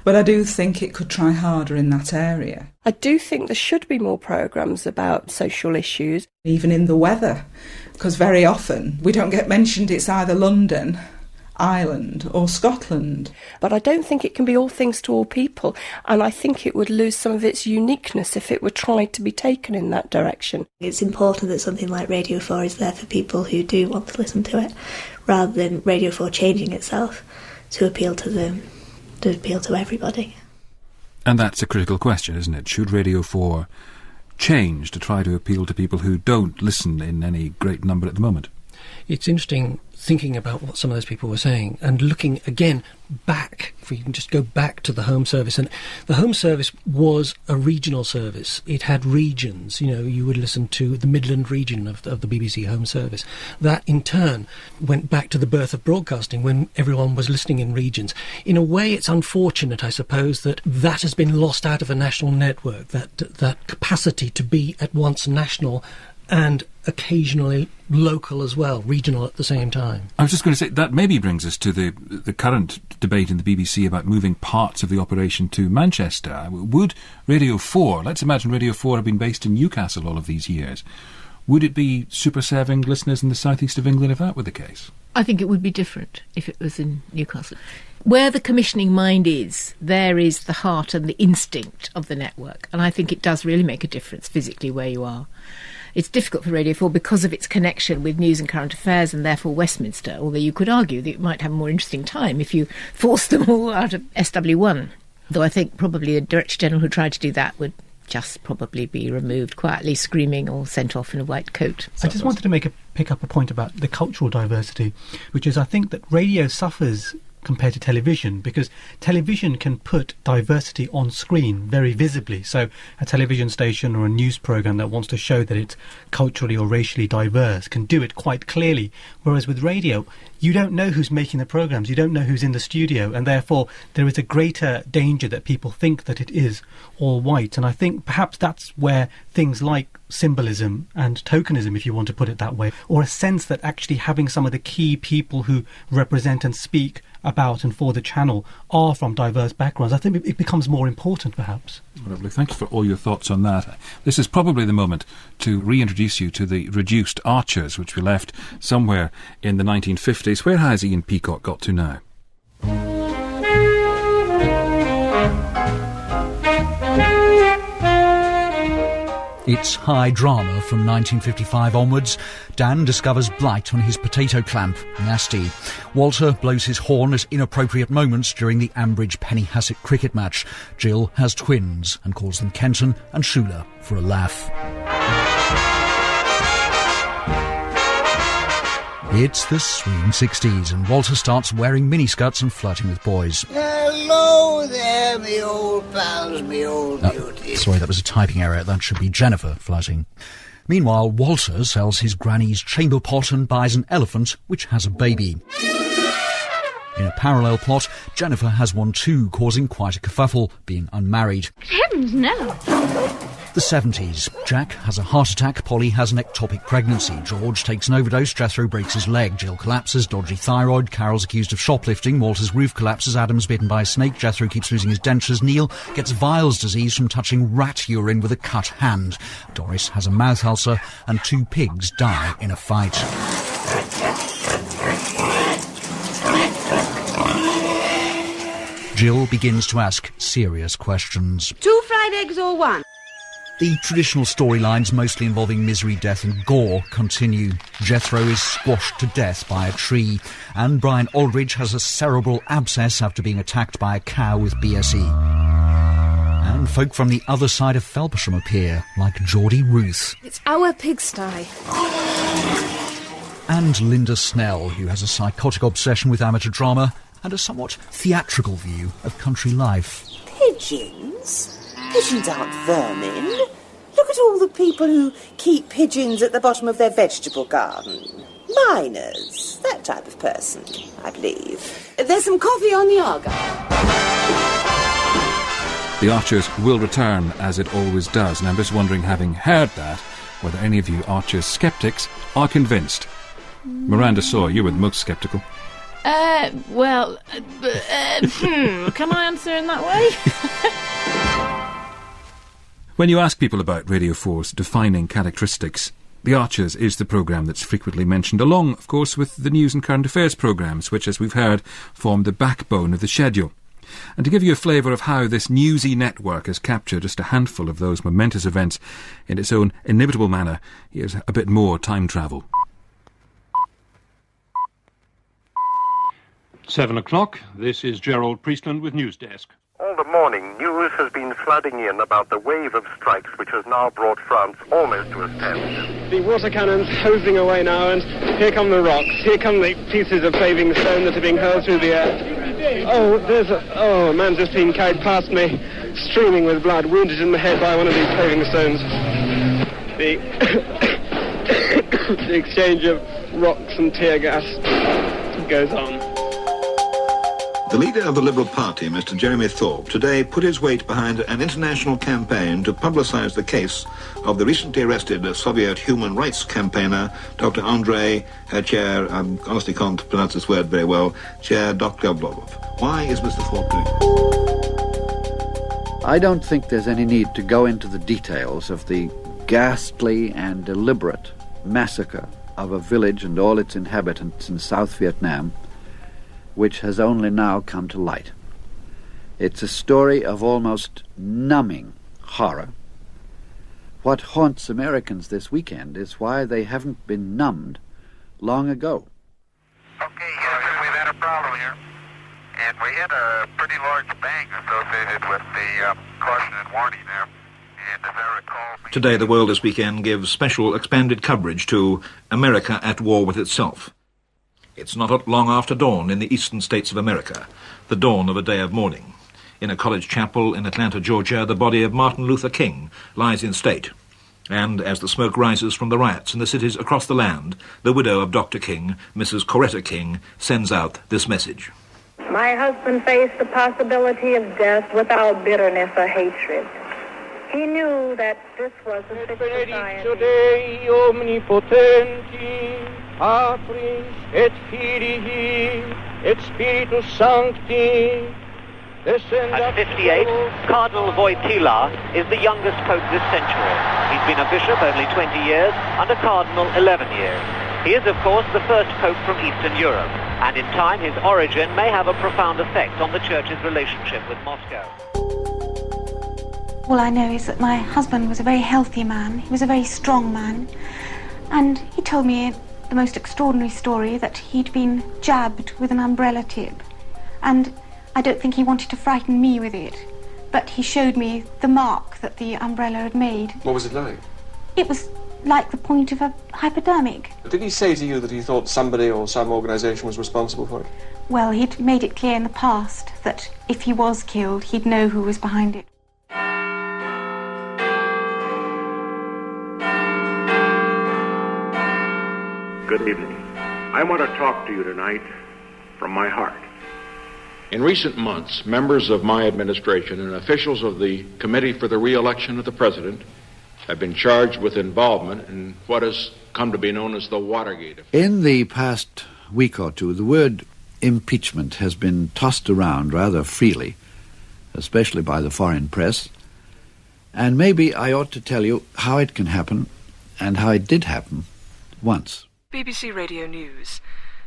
But I do think it could try harder in that area. I do think there should be more programmes about social issues. Even in the weather, because very often we don't get mentioned. It's either London, Ireland or Scotland. But I don't think it can be all things to all people, and I think it would lose some of its uniqueness if it were tried to be taken in that direction. It's important that something like Radio 4 is there for people who do want to listen to it, rather than Radio 4 changing itself to appeal to them, to appeal to everybody. And that's a critical question, isn't it? Should Radio 4 change to try to appeal to people who don't listen in any great number at the moment? it's interesting thinking about what some of those people were saying and looking again back, if we can just go back to the Home Service. And the Home Service was a regional service. It had regions. You would listen to the Midland region of the BBC Home Service. That in turn went back to the birth of broadcasting when everyone was listening in regions. In a way, it's unfortunate, I suppose, that has been lost out of a national network, that capacity to be at once national and occasionally local as well, regional at the same time. I was just going to say, that maybe brings us to the current debate in the BBC about moving parts of the operation to Manchester. Would Radio 4, let's imagine Radio 4 had been based in Newcastle all of these years, would it be super-serving listeners in the southeast of England if that were the case? I think it would be different if it was in Newcastle. Where the commissioning mind is, there is the heart and the instinct of the network, and I think it does really make a difference physically where you are. It's difficult for Radio 4 because of its connection with news and current affairs and therefore Westminster, although you could argue that it might have a more interesting time if you forced them all out of SW1. Though I think probably a Director General who tried to do that would just probably be removed quietly, screaming, or sent off in a white coat. I just wanted to pick up a point about the cultural diversity, which is I think that radio suffers compared to television, because television can put diversity on screen very visibly. So a television station or a news programme that wants to show that it's culturally or racially diverse can do it quite clearly. Whereas with radio, you don't know who's making the programmes, you don't know who's in the studio, and therefore there is a greater danger that people think that it is all white. And I think perhaps that's where things like symbolism and tokenism, if you want to put it that way, or a sense that actually having some of the key people who represent and speak about and for the channel are from diverse backgrounds, I think it becomes more important perhaps. Lovely. Thank you for all your thoughts on that. This is probably the moment to reintroduce you to the reduced archers, which we left somewhere in the 1950s. Where has Ian Peacock got to now? It's high drama from 1955 onwards. Dan discovers blight on his potato clamp. Nasty. Walter blows his horn at inappropriate moments during the Ambridge Penny-Hassett cricket match. Jill has twins and calls them Kenton and Shula for a laugh. It's the swinging 60s and Walter starts wearing miniskirts and flirting with boys. Hello there, me old pals, me old beauties. Sorry, that was a typing error. That should be Jennifer flirting. Meanwhile, Walter sells his granny's chamber pot and buys an elephant which has a baby. In a parallel plot, Jennifer has one too, causing quite a kerfuffle, being unmarried. Heavens, no. The 70s. Jack has a heart attack, Polly has an ectopic pregnancy, George takes an overdose, Jethro breaks his leg, Jill collapses, dodgy thyroid, Carol's accused of shoplifting, Walter's roof collapses, Adam's bitten by a snake, Jethro keeps losing his dentures, Neil gets Weil's disease from touching rat urine with a cut hand, Doris has a mouth ulcer, and 2 pigs die in a fight. Jill begins to ask serious questions. 2 fried eggs or 1? The traditional storylines, mostly involving misery, death and gore, continue. Jethro is squashed to death by a tree, and Brian Aldridge has a cerebral abscess after being attacked by a cow with BSE. And folk from the other side of Felpersham appear, like Geordie Ruth. It's our pigsty. And Linda Snell, who has a psychotic obsession with amateur drama and a somewhat theatrical view of country life. Pigeons? Pigeons aren't vermin. Look at all the people who keep pigeons at the bottom of their vegetable garden. Miners, that type of person, I believe. There's some coffee on the Argyle. The Archers will return, as it always does, and I'm just wondering, having heard that, whether any of you Archers sceptics are convinced. Miranda Sawyer, you were the most sceptical. Can I answer in that way? When you ask people about Radio 4's defining characteristics, The Archers is the programme that's frequently mentioned, along, of course, with the news and current affairs programmes, which, as we've heard, form the backbone of the schedule. And to give you a flavour of how this newsy network has captured just a handful of those momentous events in its own inimitable manner, here's a bit more time travel. 7 o'clock. This is Gerald Priestland with News Desk. All the morning, news has been flooding in about the wave of strikes which has now brought France almost to a standstill. The water cannon's hosing away now, and here come the rocks. Here come the pieces of paving stone that are being hurled through the air. A man's just been carried past me, streaming with blood, wounded in the head by one of these paving stones. The exchange of rocks and tear gas goes on. The leader of the Liberal Party, Mr. Jeremy Thorpe, today put his weight behind an international campaign to publicise the case of the recently arrested Soviet human rights campaigner, Dr. Andrei Chair, I honestly can't pronounce this word very well, Chair Dr. Why is Mr. Thorpe doing this? I don't think there's any need to go into the details of the ghastly and deliberate massacre of a village and all its inhabitants in South Vietnam, which has only now come to light. It's a story of almost numbing horror. What haunts Americans this weekend is why they haven't been numbed long ago. Okay, we've had a problem here. And we hit a pretty large bang associated with the caution and warning there. And as I recall... Today, the World This Weekend gives special expanded coverage to America at war with itself. It's not long after dawn in the eastern states of America, the dawn of a day of mourning. In a college chapel in Atlanta, Georgia, the body of Martin Luther King lies in state. And as the smoke rises from the riots in the cities across the land, the widow of Dr. King, Mrs. Coretta King, sends out this message. My husband faced the possibility of death without bitterness or hatred. He knew that this was a sick society. Patris et Filii et Spiritus Sancti. At 58, Cardinal Wojtyla is the youngest pope this century. He's been a bishop only 20 years and a cardinal 11 years. He is, of course, the first pope from Eastern Europe, and in time his origin may have a profound effect on the Church's relationship with Moscow. All I know is that my husband was a very healthy man. He was a very strong man, and he told me the most extraordinary story that he'd been jabbed with an umbrella tip, and I don't think he wanted to frighten me with it, but he showed me the mark that the umbrella had made. What was it like? It was like the point of a hypodermic. Did he say to you that he thought somebody or some organisation was responsible for it? Well, he'd made it clear in the past that if he was killed, he'd know who was behind it. Good evening. I want to talk to you tonight from my heart. In recent months, members of my administration and officials of the Committee for the Re-election of the President have been charged with involvement in what has come to be known as the Watergate affair. In the past week or two, the word impeachment has been tossed around rather freely, especially by the foreign press, and maybe I ought to tell you how it can happen and how it did happen once. BBC Radio News.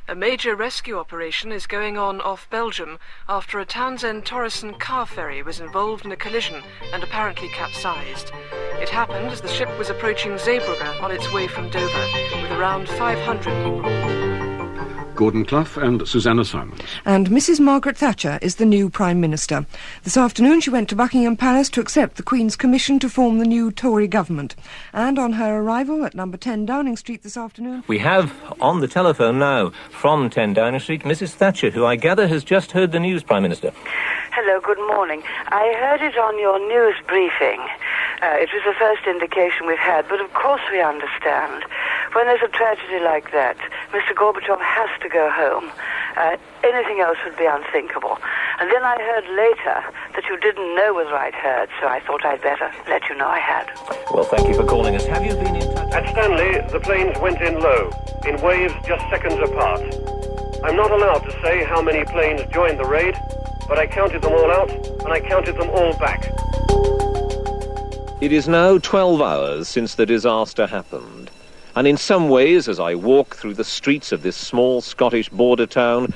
A major rescue operation is going on off Belgium after a Townsend-Torreson car ferry was involved in a collision and apparently capsized. It happened as the ship was approaching Zeebrugge on its way from Dover, with around 500 people. Gordon Clough and Susanna Simons. And Mrs. Margaret Thatcher is the new Prime Minister. This afternoon she went to Buckingham Palace to accept the Queen's commission to form the new Tory government. And on her arrival at number 10 Downing Street this afternoon... We have on the telephone now from 10 Downing Street Mrs. Thatcher, who I gather has just heard the news, Prime Minister. Hello, good morning. I heard it on your news briefing. It was the first indication we've had, but of course we understand. When there's a tragedy like that, Mr. Gorbachev has to go home. Anything else would be unthinkable. And then I heard later that you didn't know whether I'd heard, so I thought I'd better let you know I had. Well, thank you for calling us. Have you been in touch? At Stanley, the planes went in low, in waves just seconds apart. I'm not allowed to say how many planes joined the raid, but I counted them all out, and I counted them all back. It is now 12 hours since the disaster happened. And in some ways, as I walk through the streets of this small Scottish border town,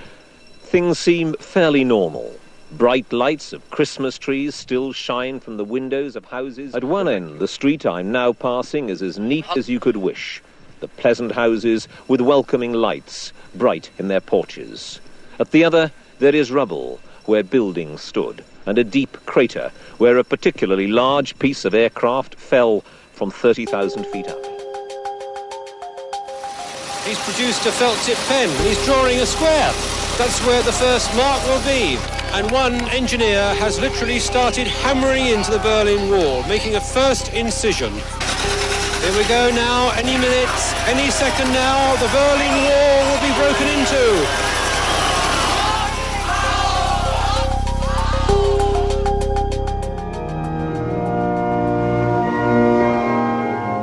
things seem fairly normal. Bright lights of Christmas trees still shine from the windows of houses. At one end, the street I'm now passing is as neat as you could wish. The pleasant houses with welcoming lights, bright in their porches. At the other, there is rubble where buildings stood. and a deep crater where a particularly large piece of aircraft fell from 30,000 feet up. He's produced a felt-tip pen. He's drawing a square. That's where the first mark will be. And one engineer has literally started hammering into the Berlin Wall, making a first incision. Here we go now, any minute, any second now, the Berlin Wall will be broken into.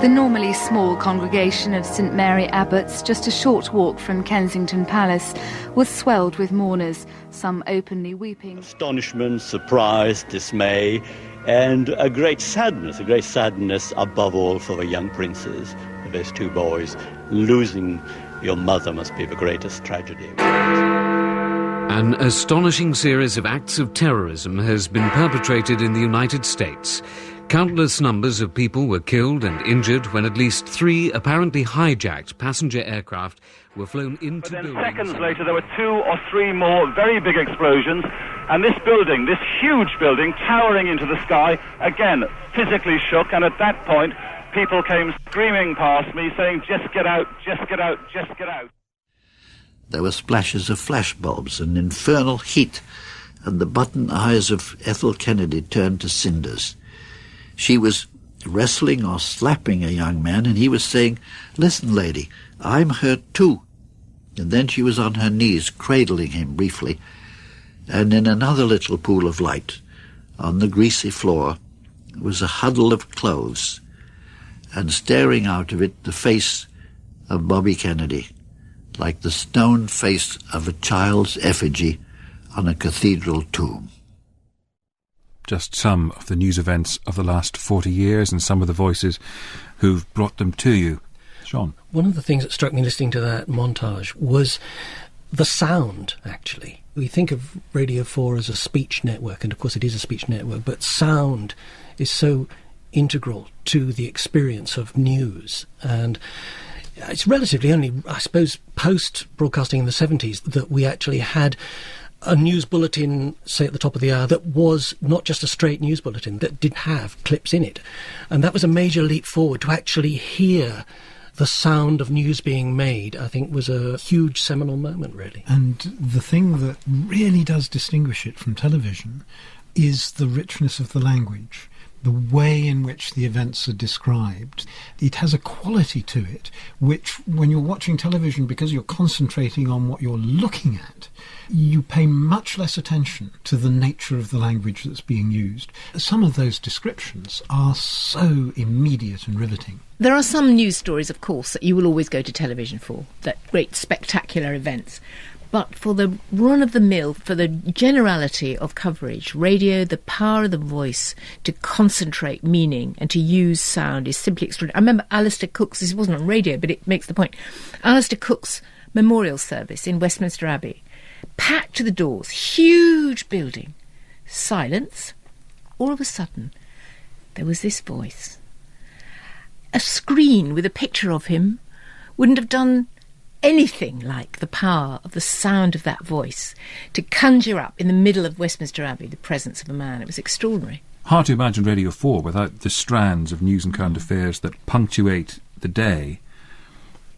The normally small congregation of St Mary Abbots, just a short walk from Kensington Palace, was swelled with mourners, some openly weeping. Astonishment, surprise, dismay, and a great sadness above all for the young princes, those two boys. Losing your mother must be the greatest tragedy. An astonishing series of acts of terrorism has been perpetrated in the United States. Countless numbers of people were killed and injured when at least 3 apparently hijacked passenger aircraft were flown into buildings. But then seconds later there were 2 or 3 more very big explosions, and this building, this huge building, towering into the sky, again physically shook, and at that point people came screaming past me saying, "Just get out, just get out, just get out." There were splashes of flashbulbs and infernal heat, and the button eyes of Ethel Kennedy turned to cinders. She was wrestling or slapping a young man, and he was saying, "Listen, lady, I'm hurt too." And then she was on her knees, cradling him briefly. And in another little pool of light, on the greasy floor, was a huddle of clothes, and staring out of it the face of Bobby Kennedy, like the stone face of a child's effigy on a cathedral tomb. Just some of the news events of the last 40 years and some of the voices who've brought them to you. Sean? One of the things that struck me listening to that montage was the sound, actually. We think of Radio 4 as a speech network, and of course it is a speech network, but sound is so integral to the experience of news. And it's relatively only, I suppose, post-broadcasting in the 70s that we actually had a news bulletin, say at the top of the hour, that was not just a straight news bulletin, that did have clips in it. And that was a major leap forward. To actually hear the sound of news being made, I think, was a huge seminal moment, really. And the thing that really does distinguish it from television is the richness of the language, the way in which the events are described. It has a quality to it which, when you're watching television, because you're concentrating on what you're looking at, you pay much less attention to the nature of the language that's being used. Some of those descriptions are so immediate and riveting. There are some news stories, of course, that you will always go to television for, that great spectacular events. But for the run-of-the-mill, for the generality of coverage, radio, the power of the voice to concentrate meaning and to use sound is simply extraordinary. I remember Alistair Cook's, this wasn't on radio, but it makes the point, Alistair Cook's memorial service in Westminster Abbey. Packed to the doors, huge building, silence. All of a sudden, there was this voice. A screen with a picture of him wouldn't have done anything like the power of the sound of that voice to conjure up in the middle of Westminster Abbey the presence of a man. It was extraordinary. Hard to imagine Radio 4 without the strands of news and current affairs that punctuate the day.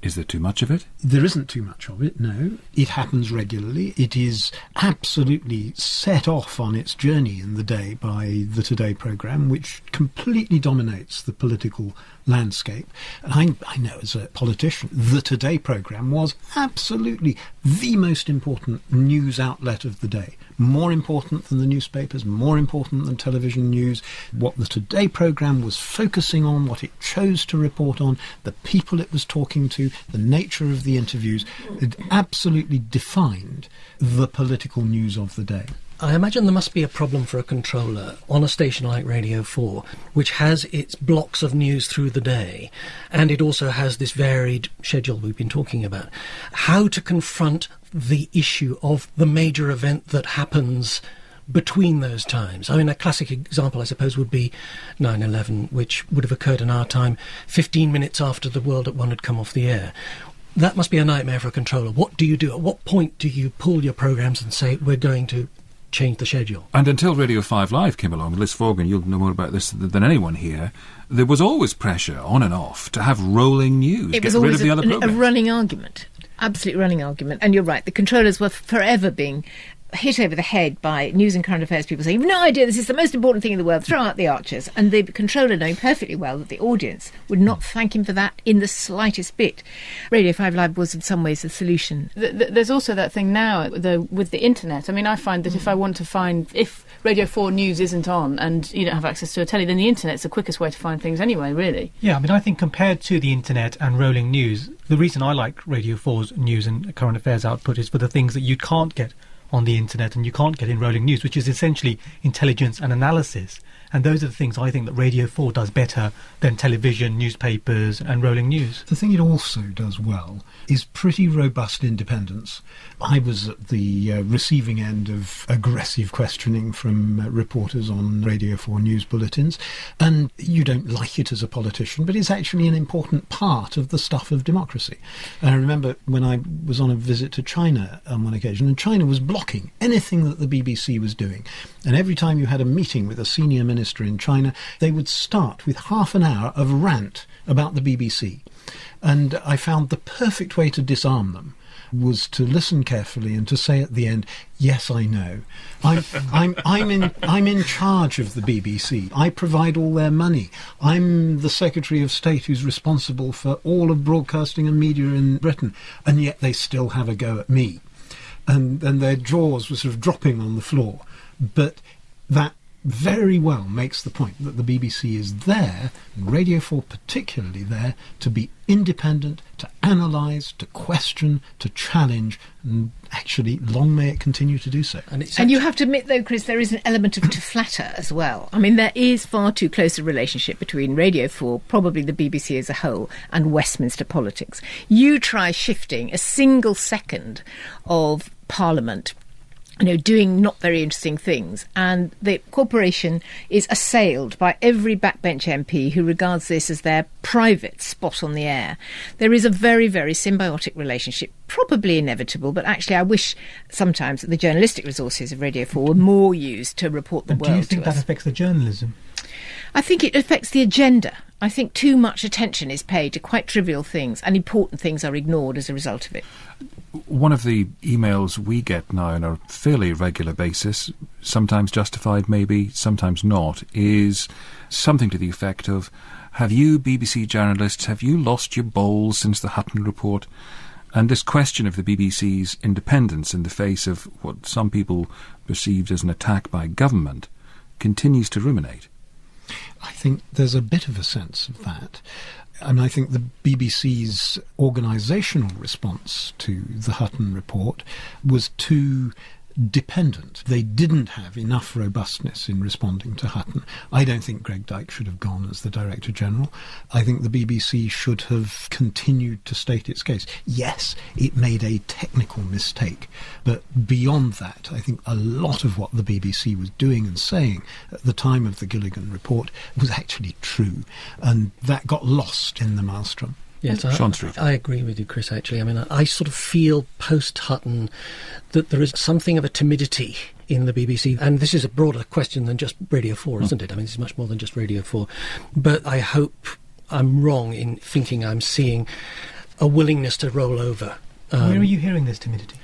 Is there too much of it? There isn't too much of it, no. It happens regularly. It is absolutely set off on its journey in the day by the Today programme, which completely dominates the political landscape. And I know as a politician, the Today programme was absolutely the most important news outlet of the day. More important than the newspapers, more important than television news. What the Today programme was focusing on, what it chose to report on, the people it was talking to, the nature of the interviews, it absolutely defined the political news of the day. I imagine there must be a problem for a controller on a station like Radio 4, which has its blocks of news through the day, and it also has this varied schedule we've been talking about. How to confront the issue of the major event that happens between those times. I mean, a classic example, I suppose, would be 9/11, which would have occurred in our time 15 minutes after The World at One had come off the air. That must be a nightmare for a controller. What do you do? At what point do you pull your programmes and say, we're going to changed the schedule. And until Radio 5 Live came along, Liz Vaughan, you'll know more about this than anyone here, there was always pressure, on and off, to have rolling news. It was get rid always of the other a programmes. running argument. Absolute running argument. And you're right, the controllers were forever being hit over the head by news and current affairs people saying, "You've no idea, this is the most important thing in the world, throw out the Archers." And the controller knowing perfectly well that the audience would not thank him for that in the slightest bit. Radio 5 Live was in some ways the solution. There's also that thing now with the internet. I mean, I find that if I want to find, if Radio 4 News isn't on and you don't have access to a telly, then the internet's the quickest way to find things anyway, really. Yeah, I mean, I think compared to the internet and rolling news, the reason I like Radio 4's news and current affairs output is for the things that you can't get on the internet and you can't get in rolling news, which is essentially intelligence and analysis. And those are the things I think that Radio 4 does better than television, newspapers and rolling news. The thing it also does well is pretty robust independence. I was at the receiving end of aggressive questioning from reporters on Radio 4 news bulletins, and you don't like it as a politician, but it's actually an important part of the stuff of democracy. And I remember when I was on a visit to China on one occasion, and China was blocking anything that the BBC was doing. And every time you had a meeting with a senior minister in China, they would start with half an hour of rant about the BBC. And I found the perfect way to disarm them was to listen carefully and to say at the end, "Yes, I know. I'm in charge of the BBC. I provide all their money. I'm the Secretary of State who's responsible for all of broadcasting and media in Britain, and yet they still have a go at me." And their jaws were sort of dropping on the floor. But that very well makes the point that the BBC is there, and Radio 4 particularly there, to be independent, to analyse, to question, to challenge, and actually, long may it continue to do so. And you have to admit, though, Chris, there is an element of to flatter as well. I mean, there is far too close a relationship between Radio 4, probably the BBC as a whole, and Westminster politics. You try shifting a single second of Parliament, doing not very interesting things, and the corporation is assailed by every backbench MP who regards this as their private spot on the air. There is a very, very symbiotic relationship, probably inevitable, but actually I wish sometimes that the journalistic resources of Radio 4 were more used to report the world to us. Do you think that affects the journalism? I think it affects the agenda. I think too much attention is paid to quite trivial things, and important things are ignored as a result of it. One of the emails we get now on a fairly regular basis, sometimes justified maybe, sometimes not, is something to the effect of, "Have you, BBC journalists, have you lost your bowls since the Hutton report?" And this question of the BBC's independence in the face of what some people perceived as an attack by government continues to ruminate. I think there's a bit of a sense of that. And I think the BBC's organisational response to the Hutton report was too dependent. They didn't have enough robustness in responding to Hutton. I don't think Greg Dyke should have gone as the Director General. I think the BBC should have continued to state its case. Yes, it made a technical mistake, but beyond that, I think a lot of what the BBC was doing and saying at the time of the Gilligan report was actually true, and that got lost in the maelstrom. Yes, I agree with you, Chris, actually. I mean, I sort of feel post-Hutton that there is something of a timidity in the BBC. And this is a broader question than just Radio 4, isn't it? I mean, this is much more than just Radio 4. But I hope I'm wrong in thinking I'm seeing a willingness to roll over. Where are you hearing this timidity?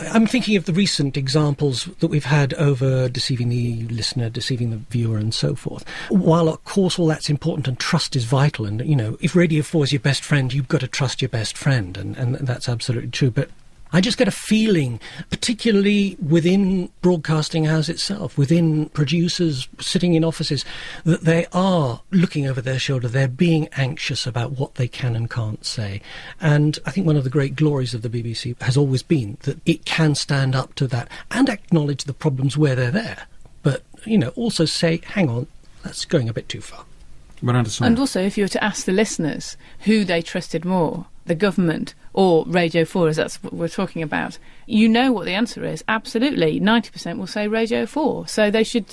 I'm thinking of the recent examples that we've had over deceiving the listener, deceiving the viewer and so forth. While, of course, all that's important and trust is vital, and, if Radio 4 is your best friend, you've got to trust your best friend, and that's absolutely true. But I just get a feeling, particularly within Broadcasting House itself, within producers sitting in offices, that they are looking over their shoulder. They're being anxious about what they can and can't say. And I think one of the great glories of the BBC has always been that it can stand up to that and acknowledge the problems where they're there. But, also say, hang on, that's going a bit too far. And also, if you were to ask the listeners who they trusted more, the government or Radio 4, as that's what we're talking about, you know what the answer is. Absolutely. 90% will say Radio 4. So they should,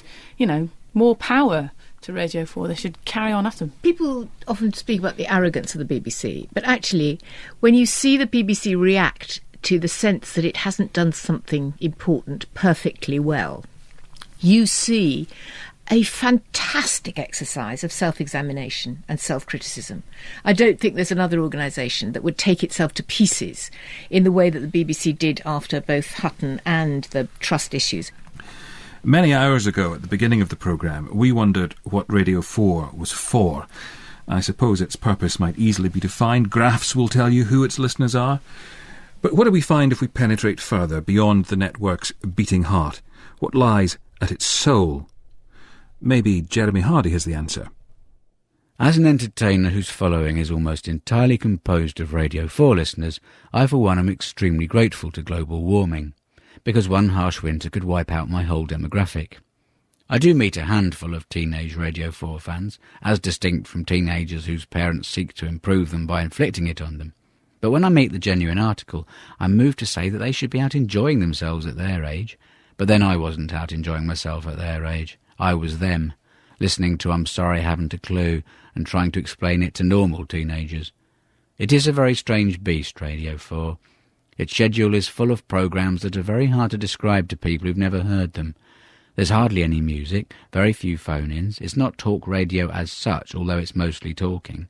more power to Radio 4. They should carry on at them. People often speak about the arrogance of the BBC, but actually, when you see the BBC react to the sense that it hasn't done something important perfectly well, you see a fantastic exercise of self-examination and self-criticism. I don't think there's another organisation that would take itself to pieces in the way that the BBC did after both Hutton and the trust issues. Many hours ago, at the beginning of the programme, we wondered what Radio 4 was for. I suppose its purpose might easily be defined. Graphs will tell you who its listeners are. But what do we find if we penetrate further beyond the network's beating heart? What lies at its soul? Maybe Jeremy Hardy has the answer. As an entertainer whose following is almost entirely composed of Radio 4 listeners, I for one am extremely grateful to global warming, because one harsh winter could wipe out my whole demographic. I do meet a handful of teenage Radio 4 fans, as distinct from teenagers whose parents seek to improve them by inflicting it on them. But when I meet the genuine article, I'm moved to say that they should be out enjoying themselves at their age. But then I wasn't out enjoying myself at their age. I was them, listening to I'm Sorry I Haven't a Clue and trying to explain it to normal teenagers. It is a very strange beast, Radio 4. Its schedule is full of programmes that are very hard to describe to people who've never heard them. There's hardly any music, very few phone-ins. It's not talk radio as such, although it's mostly talking.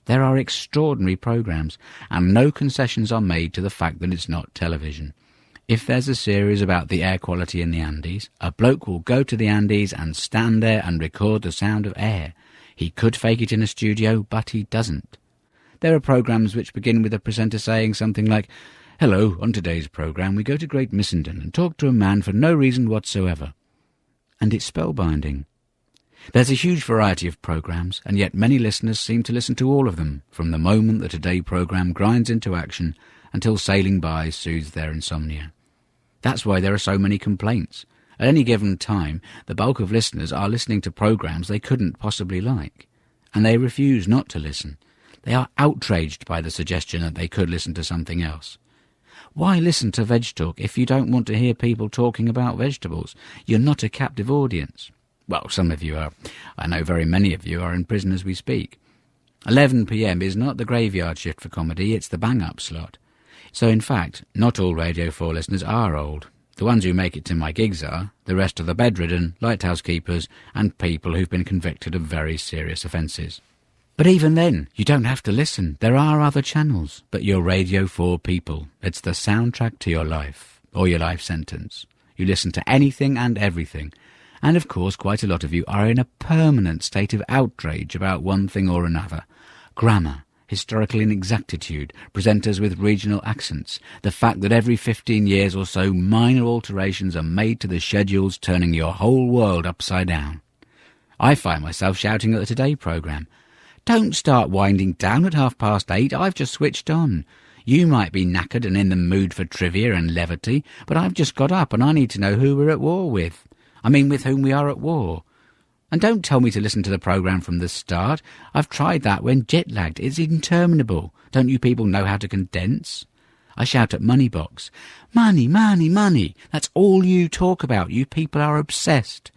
There are extraordinary programmes, and no concessions are made to the fact that it's not television. If there's a series about the air quality in the Andes, a bloke will go to the Andes and stand there and record the sound of air. He could fake it in a studio, but he doesn't. There are programmes which begin with a presenter saying something like, "Hello, on today's programme we go to Great Missenden and talk to a man for no reason whatsoever." And it's spellbinding. There's a huge variety of programmes, and yet many listeners seem to listen to all of them, from the moment the Today programme grinds into action until Sailing By soothes their insomnia. That's why there are so many complaints. At any given time, the bulk of listeners are listening to programmes they couldn't possibly like, and they refuse not to listen. They are outraged by the suggestion that they could listen to something else. Why listen to Veg Talk if you don't want to hear people talking about vegetables? You're not a captive audience. Well, some of you are. I know very many of you are in prison as we speak. 11 p.m. is not the graveyard shift for comedy, it's the bang-up slot. So, in fact, not all Radio 4 listeners are old. The ones who make it to my gigs are, the rest are the bedridden, lighthouse keepers, and people who've been convicted of very serious offences. But even then, you don't have to listen. There are other channels, but you're Radio 4 people. It's the soundtrack to your life, or your life sentence. You listen to anything and everything. And of course, quite a lot of you are in a permanent state of outrage about one thing or another. Grammar, historical inexactitude, presenters with regional accents, the fact that every 15 years or so minor alterations are made to the schedules, turning your whole world upside down. I find myself shouting at the Today programme, "Don't start winding down at 8:30, I've just switched on. You might be knackered and in the mood for trivia and levity, but I've just got up and I need to know who we're at war with. With whom we are at war. And don't tell me to listen to the programme from the start. I've tried that when jet-lagged. It's interminable. Don't you people know how to condense?" I shout at Moneybox, "Money, money, money. That's all you talk about. You people are obsessed."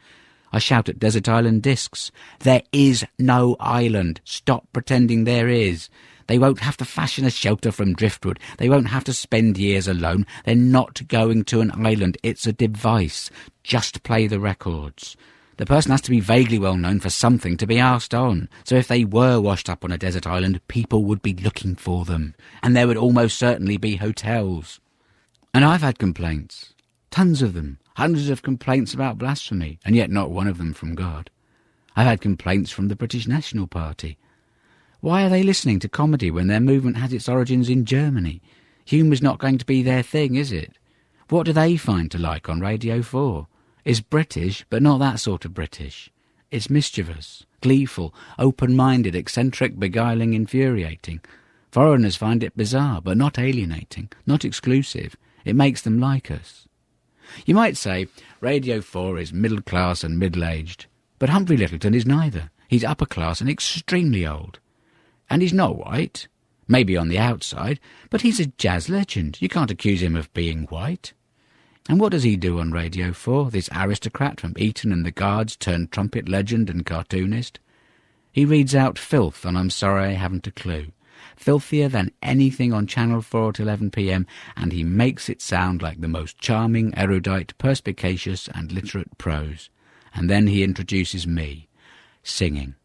I shout at Desert Island Discs, "There is no island. Stop pretending there is. They won't have to fashion a shelter from driftwood. They won't have to spend years alone. They're not going to an island. It's a device. Just play the records." The person has to be vaguely well known for something to be asked on. So if they were washed up on a desert island, people would be looking for them. And there would almost certainly be hotels. And I've had complaints. Tons of them. Hundreds of complaints about blasphemy, and yet not one of them from God. I've had complaints from the British National Party. Why are they listening to comedy when their movement has its origins in Germany? Humour's not going to be their thing, is it? What do they find to like on Radio 4? It's British, but not that sort of British. It's mischievous, gleeful, open-minded, eccentric, beguiling, infuriating. Foreigners find it bizarre, but not alienating, not exclusive. It makes them like us. You might say Radio 4 is middle-class and middle-aged, but Humphrey Lyttelton is neither. He's upper-class and extremely old. And he's not white, maybe on the outside, but he's a jazz legend. You can't accuse him of being white. And what does he do on Radio 4, this aristocrat from Eton and the Guards turned trumpet legend and cartoonist? He reads out filth on I'm Sorry I Haven't a Clue. Filthier than anything on Channel 4 at 11 p.m, and he makes it sound like the most charming, erudite, perspicacious and literate prose. And then he introduces me, singing.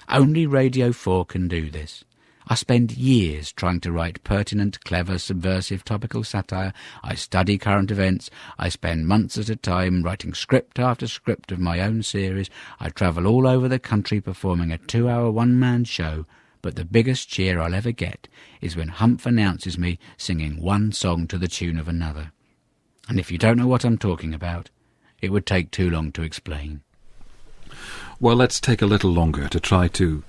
Only Radio 4 can do this. I spend years trying to write pertinent, clever, subversive, topical satire. I study current events. I spend months at a time writing script after script of my own series. I travel all over the country performing a 2-hour one-man show. But the biggest cheer I'll ever get is when Humph announces me singing one song to the tune of another. And if you don't know what I'm talking about, it would take too long to explain. Well, let's take a little longer to try to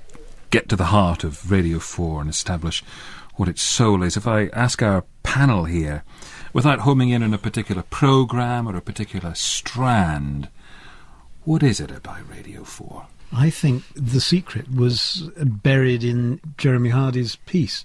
get to the heart of Radio 4 and establish what its soul is. If I ask our panel here, without homing in on a particular programme or a particular strand, what is it about Radio 4? I think the secret was buried in Jeremy Hardy's piece,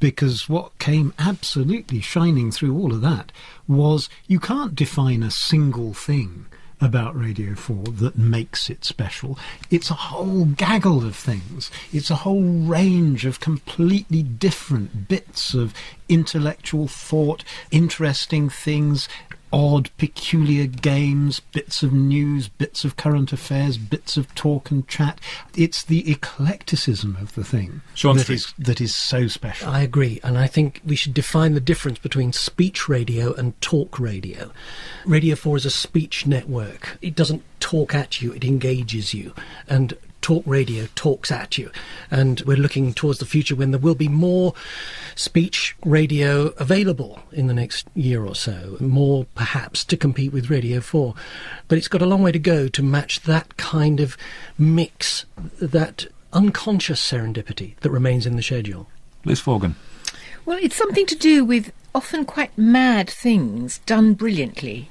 because what came absolutely shining through all of that was you can't define a single thing about Radio 4 that makes it special. It's a whole gaggle of things. It's a whole range of completely different bits of intellectual thought, interesting things, odd, peculiar games, bits of news, bits of current affairs, bits of talk and chat. It's the eclecticism of the thing that is so special. I agree, and I think we should define the difference between speech radio and talk radio. Radio 4 is a speech network. It doesn't talk at you, it engages you. And talk radio talks at you, and we're looking towards the future when there will be more speech radio available in the next year or so, more perhaps to compete with Radio 4. But it's got a long way to go to match that kind of mix, that unconscious serendipity that remains in the schedule. Liz Forgan. Well, it's something to do with often quite mad things done brilliantly.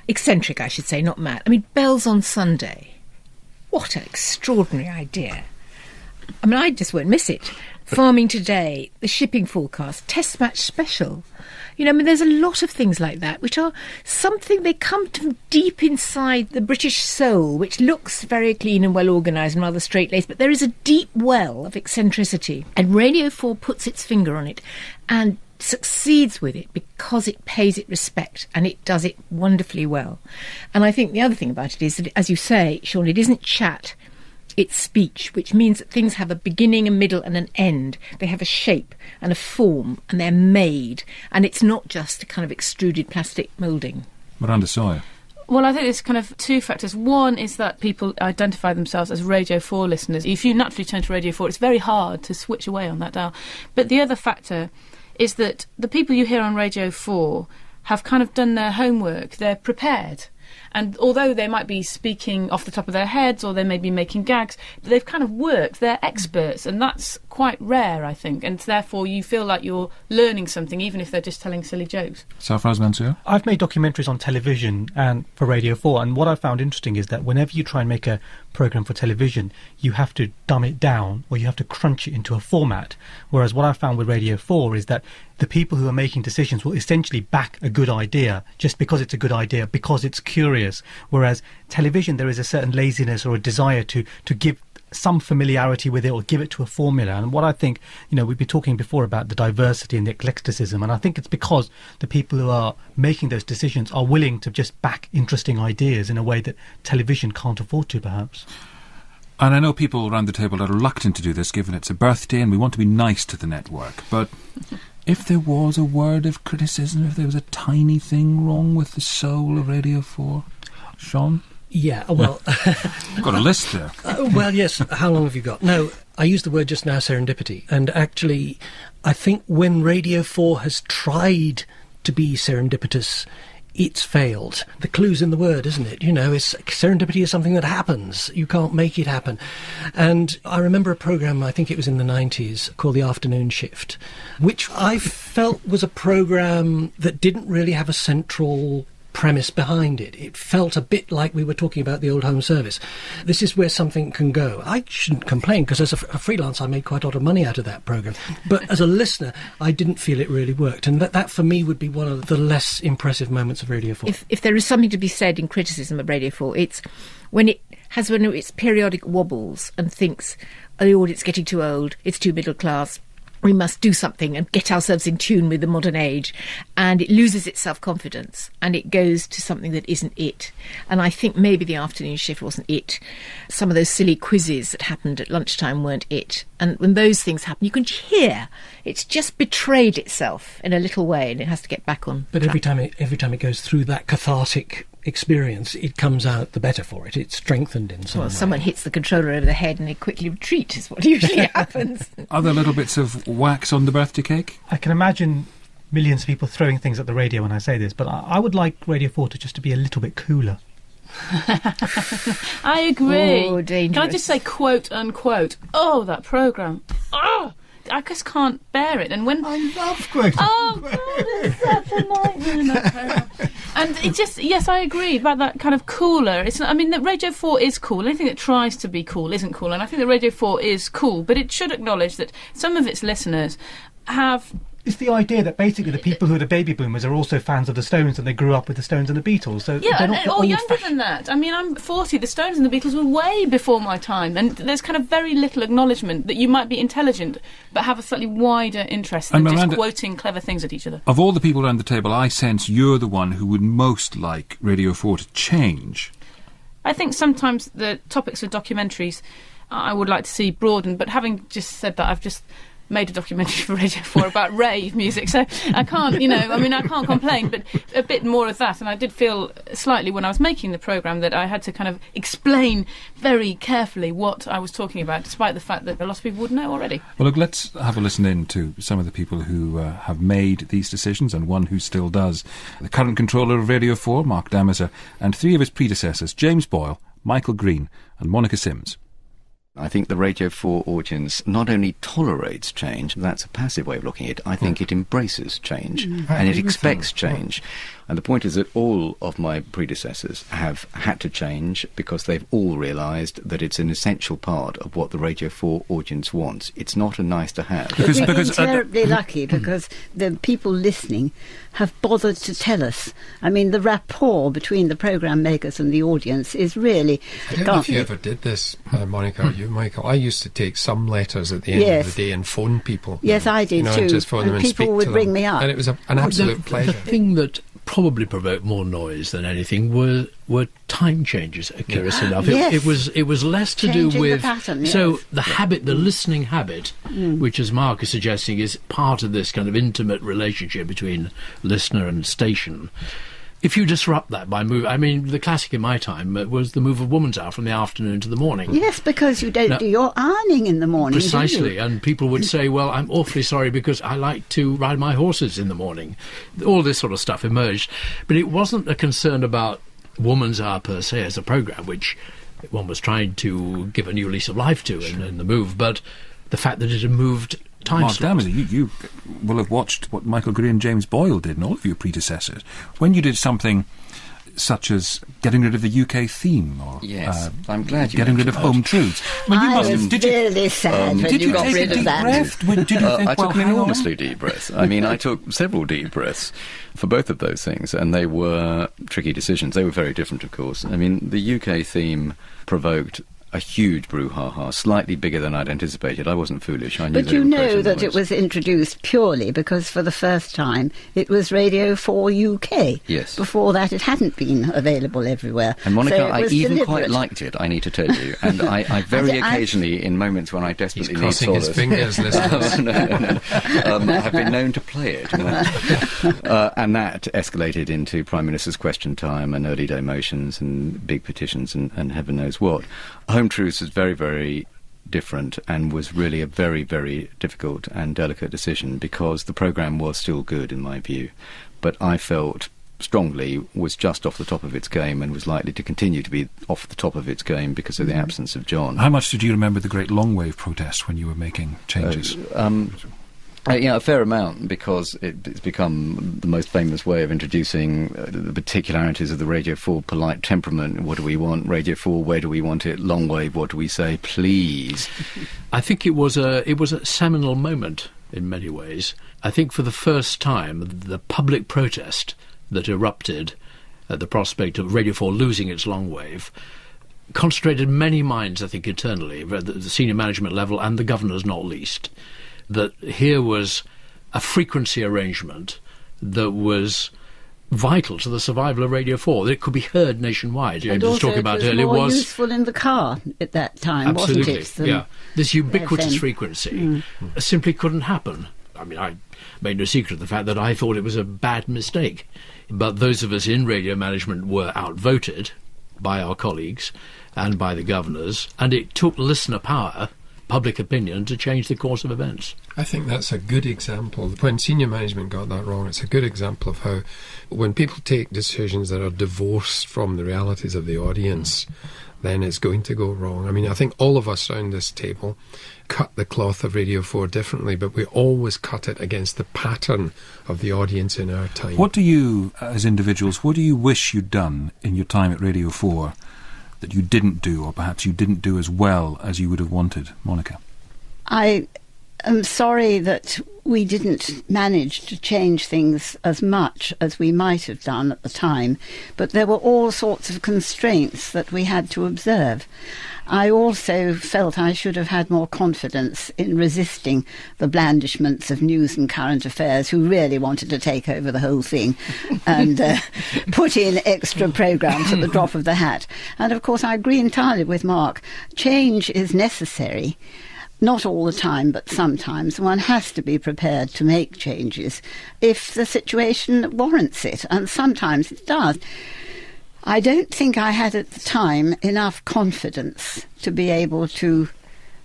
Eccentric, I should say, not mad. I mean, Bells on Sunday. What an extraordinary idea. I mean, I just won't miss it. Farming Today, the shipping forecast, Test Match Special. You know, I mean, there's a lot of things like that, which are something, they come from deep inside the British soul, which looks very clean and well organised and rather straight-laced, but there is a deep well of eccentricity. And Radio 4 puts its finger on it and succeeds with it because it pays it respect, and it does it wonderfully well. And I think the other thing about it is that, as you say, Sean, it isn't chat, it's speech, which means that things have a beginning, a middle and an end. They have a shape and a form, and they're made, and it's not just a kind of extruded plastic moulding. Miranda Sawyer. Well, I think there's kind of two factors. One is that people identify themselves as Radio 4 listeners. If you naturally turn to Radio 4, it's very hard to switch away on that dial. But the other factor is that the people you hear on Radio 4 have kind of done their homework. They're prepared. And although they might be speaking off the top of their heads or they may be making gags, they've kind of worked. They're experts, and that's quite rare, I think. And therefore you feel like you're learning something, even if they're just telling silly jokes. Sarfraz Mansour? I've made documentaries on television and for Radio 4, and what I found interesting is that whenever you try and make a programme for television, you have to dumb it down or you have to crunch it into a format. Whereas what I found with Radio 4 is that the people who are making decisions will essentially back a good idea just because it's a good idea, because it's curious. Whereas television, there is a certain laziness or a desire to give some familiarity with it or give it to a formula. And what I think, you know, we've been talking before about the diversity and the eclecticism, and I think it's because the people who are making those decisions are willing to just back interesting ideas in a way that television can't afford to, perhaps. And I know people around the table are reluctant to do this, given it's a birthday and we want to be nice to the network, but if there was a word of criticism, if there was a tiny thing wrong with the soul of Radio 4, Sean? Yeah, well... Got a list there. Well, yes, how long have you got? No, I used the word just now, serendipity, and actually I think when Radio 4 has tried to be serendipitous, it's failed. The clue's in the word, isn't it? You know, serendipity is something that happens. You can't make it happen. And I remember a programme, I think it was in the 90s, called The Afternoon Shift, which I felt was a programme that didn't really have a central premise behind it. It felt a bit like we were talking about the Old Home Service. This is where something can go. I shouldn't complain, because as a freelance I made quite a lot of money out of that programme. But as a listener, I didn't feel it really worked. And that for me would be one of the less impressive moments of Radio 4. If there is something to be said in criticism of Radio 4, it's when its periodic wobbles and thinks, oh, the audience getting too old, it's too middle class, we must do something and get ourselves in tune with the modern age, and it loses its self-confidence and it goes to something that isn't it. And I think maybe the afternoon shift wasn't it. Some of those silly quizzes that happened at lunchtime weren't it. And when those things happen, you can hear it's just betrayed itself in a little way, and it has to get back on But track. every time it goes through that cathartic experience, it comes out the better for it. It's strengthened in some way. Someone hits the controller over the head and they quickly retreat is what usually happens. Are there little bits of wax on the birthday cake? I can imagine millions of people throwing things at the radio when I say this, but I would like Radio 4 to just to be a little bit cooler. I agree. Oh, dangerous. Can I just say, quote unquote, oh, that programme. Oh, I just can't bear it. And when I love quote. Oh, God, it's such a nightmare, that programme. And it just, yes, I agree about that kind of cooler. It's not, I mean, that Radio 4 is cool. Anything that tries to be cool isn't cool. And I think that Radio 4 is cool, but it should acknowledge that some of its listeners have... It's the idea that basically the people who are the baby boomers are also fans of the Stones and they grew up with the Stones and the Beatles. So Yeah, they're not or younger than that. I mean, I'm 40. The Stones and the Beatles were way before my time. And there's kind of very little acknowledgement that you might be intelligent but have a slightly wider interest than Miranda, just quoting clever things at each other. Of all the people around the table, I sense you're the one who would most like Radio 4 to change. I think sometimes the topics of documentaries I would like to see broadened, but having just said that, I've just made a documentary for Radio 4 about rave music, so I can't, I can't complain, but a bit more of that. And I did feel slightly when I was making the programme that I had to kind of explain very carefully what I was talking about, despite the fact that a lot of people would know already. Well, look, let's have a listen in to some of the people who have made these decisions, and one who still does. The current controller of Radio 4, Mark Damaser, and three of his predecessors, James Boyle, Michael Green and Monica Sims. I think the Radio 4 audience not only tolerates change, that's a passive way of looking at it, I think it embraces change and it expects change. And the point is that all of my predecessors have had to change because they've all realised that it's an essential part of what the Radio 4 audience wants. It's not a nice to have. We've been terribly lucky because the people listening have bothered to tell us. I mean, the rapport between the programme makers and the audience is really... I don't know if you ever did this, Monica, or you, Michael. I used to take some letters at the end of the day and phone people. Yes, I did too. And just phone them and people speak would to ring them. me up. And it was an absolute pleasure. The thing that probably provoked more noise than anything were time changes, curious enough. Yes. It was less to Changing do with... the pattern, yes. So the habit, the listening habit, which, as Mark is suggesting, is part of this kind of intimate relationship between listener and station. If you disrupt that by move... I mean, the classic in my time was the move of Woman's Hour from the afternoon to the morning. Yes, because you don't do your ironing in the morning, Precisely, do you? and people would say, well, I'm awfully sorry because I like to ride my horses in the morning. All this sort of stuff emerged. But it wasn't a concern about Woman's Hour per se as a programme, which one was trying to give a new lease of life to in the move, but the fact that it had moved time Mark slots. Damaser, you will have watched what Michael Green and James Boyle did, and all of your predecessors. When you did something such as getting rid of the UK theme, or I'm glad you getting rid of mentioned home that. truths. I was really sad when you got rid of that. Did you think, I took an hang on? enormously deep breath. I mean, I took several deep breaths for both of those things, and they were tricky decisions. They were very different, of course. I mean, the UK theme provoked a huge brouhaha, slightly bigger than I'd anticipated. I wasn't foolish. I knew But that you it would know create that noise. it was introduced purely because for the first time it was Radio 4 UK. Yes. Before that it hadn't been available everywhere. And Monica, So it I was even deliberate. quite liked it, I need to tell you. And I very occasionally, in moments when I desperately need crossing his solace... fingers, listeners. no. I've been known to play it. And that escalated into Prime Minister's Question Time and early day motions and big petitions and heaven knows what. Home Truths is very, very different and was really a very, very difficult and delicate decision because the programme was still good in my view, but I felt strongly was just off the top of its game and was likely to continue to be off the top of its game because of the absence of John. How much did you remember the great long wave protest when you were making changes? Yeah, a fair amount, because it's become the most famous way of introducing the particularities of the Radio 4 polite temperament. What do we want? Radio 4, where do we want it? Long wave, what do we say? Please. I think it was a seminal moment in many ways. I think for the first time, the public protest that erupted at the prospect of Radio 4 losing its long wave concentrated many minds, I think, internally, at the senior management level and the governors not least. that here was a frequency arrangement that was vital to the survival of Radio 4, that it could be heard nationwide. James was talking about earlier. It was useful in the car at that time, absolutely, wasn't it? Yeah. This ubiquitous FM. frequency simply couldn't happen. I mean, I made no secret of the fact that I thought it was a bad mistake. But those of us in radio management were outvoted by our colleagues and by the governors, and it took listener power, public opinion, to change the course of events. I think that's a good example. When senior management got that wrong, it's a good example of how when people take decisions that are divorced from the realities of the audience, then it's going to go wrong. I mean, I think all of us around this table cut the cloth of Radio 4 differently, but we always cut it against the pattern of the audience in our time. What do you, as individuals, what do you wish you'd done in your time at Radio 4 that you didn't do, or perhaps you didn't do as well as you would have wanted? Monica? I am sorry that we didn't manage to change things as much as we might have done at the time, but there were all sorts of constraints that we had to observe. I also felt I should have had more confidence in resisting the blandishments of news and current affairs, who really wanted to take over the whole thing and put in extra programmes at the drop of the hat. And of course I agree entirely with Mark. Change is necessary. Not all the time, but sometimes one has to be prepared to make changes if the situation warrants it, and sometimes it does. I don't think I had at the time enough confidence to be able to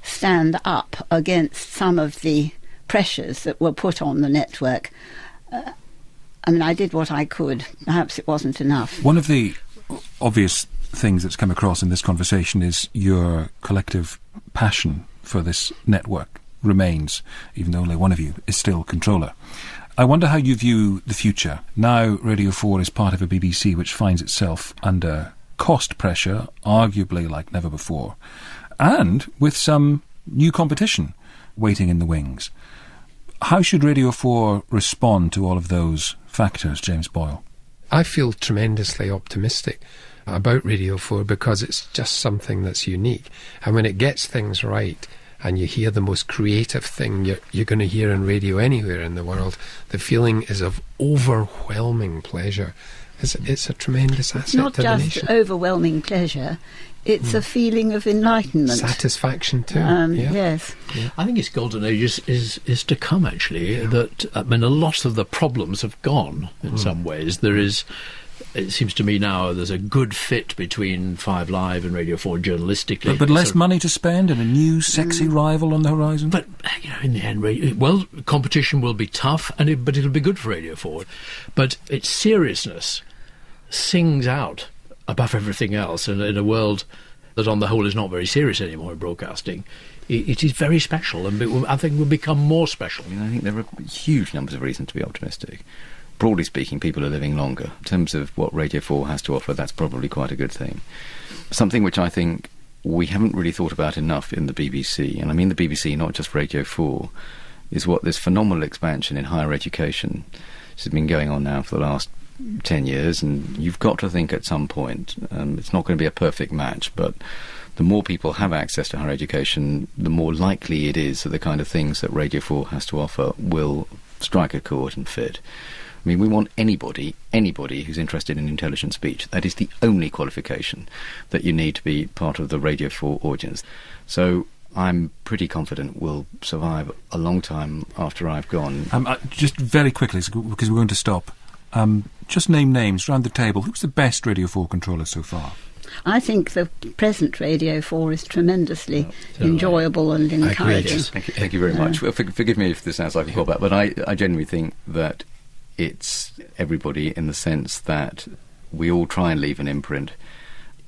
stand up against some of the pressures that were put on the network. I mean, I did what I could. Perhaps it wasn't enough. One of the obvious things that's come across in this conversation is your collective passion for this network remains, even though only one of you is still controller. I wonder how you view the future. Now Radio 4 is part of a BBC which finds itself under cost pressure, arguably like never before, and with some new competition waiting in the wings. How should Radio 4 respond to all of those factors, James Boyle? I feel tremendously optimistic about Radio 4 because it's just something that's unique. And when it gets things right, and you hear the most creative thing you're going to hear on radio anywhere in the world, the feeling is of overwhelming pleasure. It's a tremendous asset It's not to the just nation. Overwhelming pleasure, it's a feeling of enlightenment. Satisfaction too. Yes. Yeah. I think its golden age is to come, actually. Yeah. That, I mean, a lot of the problems have gone in some ways. There is... It seems to me now there's a good fit between 5 Live and Radio 4 journalistically. But less money to spend and a new sexy rival on the horizon? But, you know, in the end, competition will be tough, but it'll be good for Radio 4. But its seriousness sings out above everything else, and in a world that on the whole is not very serious anymore in broadcasting, it is very special, and I think will become more special. I mean, I think there are huge numbers of reasons to be optimistic. Broadly speaking, people are living longer. In terms of what Radio 4 has to offer, that's probably quite a good thing. Something which I think we haven't really thought about enough in the BBC, and I mean the BBC, not just Radio 4, is what this phenomenal expansion in higher education has been going on now for the last 10 years, and you've got to think at some point, it's not going to be a perfect match, but the more people have access to higher education, the more likely it is that the kind of things that Radio 4 has to offer will strike a chord and fit. I mean, we want anybody who's interested in intelligent speech. That is the only qualification that you need to be part of the Radio 4 audience. So I'm pretty confident we'll survive a long time after I've gone. Just very quickly, because we're going to stop, just name names round the table. Who's the best Radio 4 controller so far? I think the present Radio 4 is tremendously enjoyable and encouraging. Thank you very much. Forgive me if this sounds like a callback, but I genuinely think that it's everybody in the sense that we all try and leave an imprint.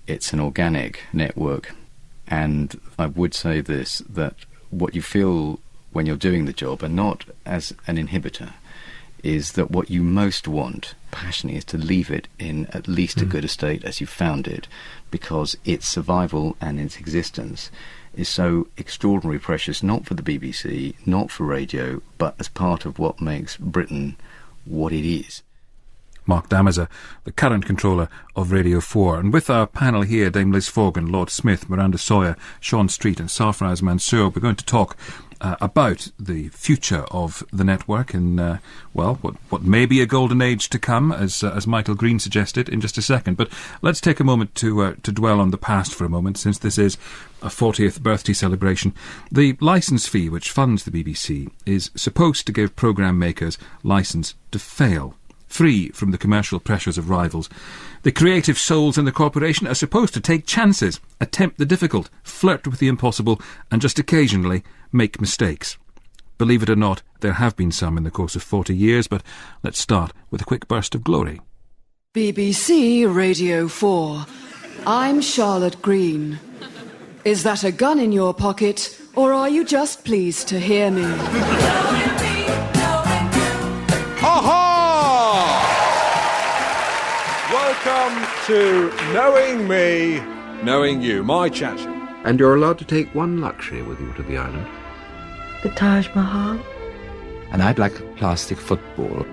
It's an organic network. And I would say this, that what you feel when you're doing the job, and not as an inhibitor, is that what you most want, passionately, is to leave it in at least a good a state as you found it, because its survival and its existence is so extraordinarily precious, not for the BBC, not for radio, but as part of what makes Britain what it is. Mark Damazer, the current controller of Radio 4. And with our panel here, Dame Liz Fogan, Lord Smith, Miranda Sawyer, Sean Street and Sarfraz Mansour, we're going to talk about the future of the network in, what may be a golden age to come, as Michael Green suggested in just a second. But let's take a moment to dwell on the past for a moment, since this is a 40th birthday celebration. The licence fee which funds the BBC is supposed to give programme makers licence to fail, free from the commercial pressures of rivals. The creative souls in the corporation are supposed to take chances, attempt the difficult, flirt with the impossible, and just occasionally make mistakes. Believe it or not, there have been some in the course of 40 years, but let's start with a quick burst of glory. BBC Radio 4. I'm Charlotte Green. Is that a gun in your pocket, or are you just pleased to hear me? Aha! Welcome to Knowing Me, Knowing You, my chat show. And you're allowed to take one luxury with you to the island. The Taj Mahal. And I'd like a plastic football.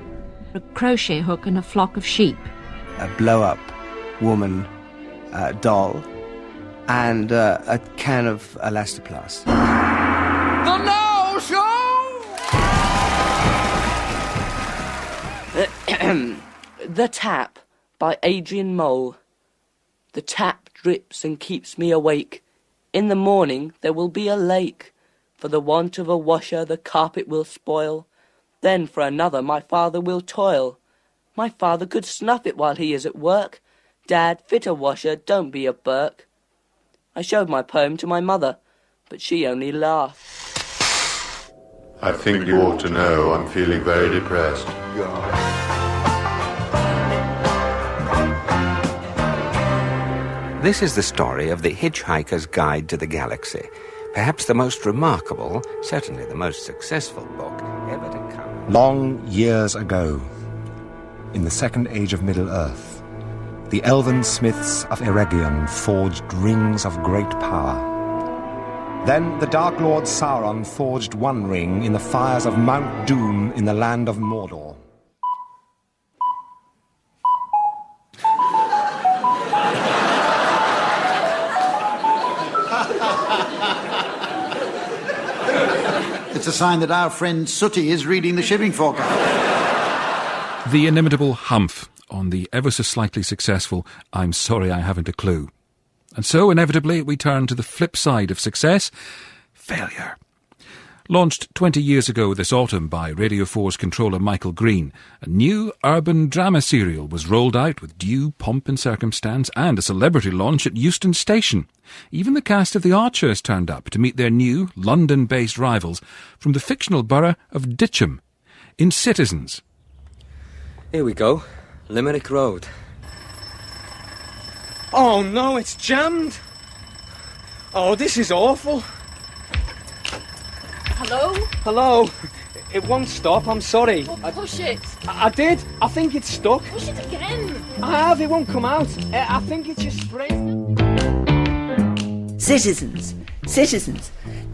A crochet hook and a flock of sheep. A blow-up woman doll. And a can of Elastoplast. The Now Show! The Tap by Adrian Mole. The tap drips and keeps me awake. In the morning there will be a lake. For the want of a washer the carpet will spoil. Then for another my father will toil. My father could snuff it while he is at work. Dad, fit a washer, don't be a Burke. I showed my poem to my mother, but she only laughed. I think you ought to know I'm feeling very depressed. This is the story of The Hitchhiker's Guide to the Galaxy. Perhaps the most remarkable, certainly the most successful book ever to come. Long years ago, in the second age of Middle-earth, the elven smiths of Eregion forged rings of great power. Then the Dark Lord Sauron forged one ring in the fires of Mount Doom in the land of Mordor. It's a sign that our friend Sooty is reading the shipping forecast. The inimitable Humph on the ever so slightly successful I'm Sorry I Haven't a Clue. And so, inevitably, we turn to the flip side of success, failure. Launched 20 years ago this autumn by Radio 4's controller Michael Green, a new urban drama serial was rolled out with due pomp and circumstance and a celebrity launch at Euston Station. Even the cast of The Archers turned up to meet their new London-based rivals from the fictional borough of Ditcham in Citizens. Here we go, Limerick Road. Oh no, it's jammed! Oh, this is awful. Hello? Hello? It won't stop, I'm sorry. Oh, push it. I did. I think it's stuck. Push it again. I have, it won't come out. I think it's just spring. Citizens.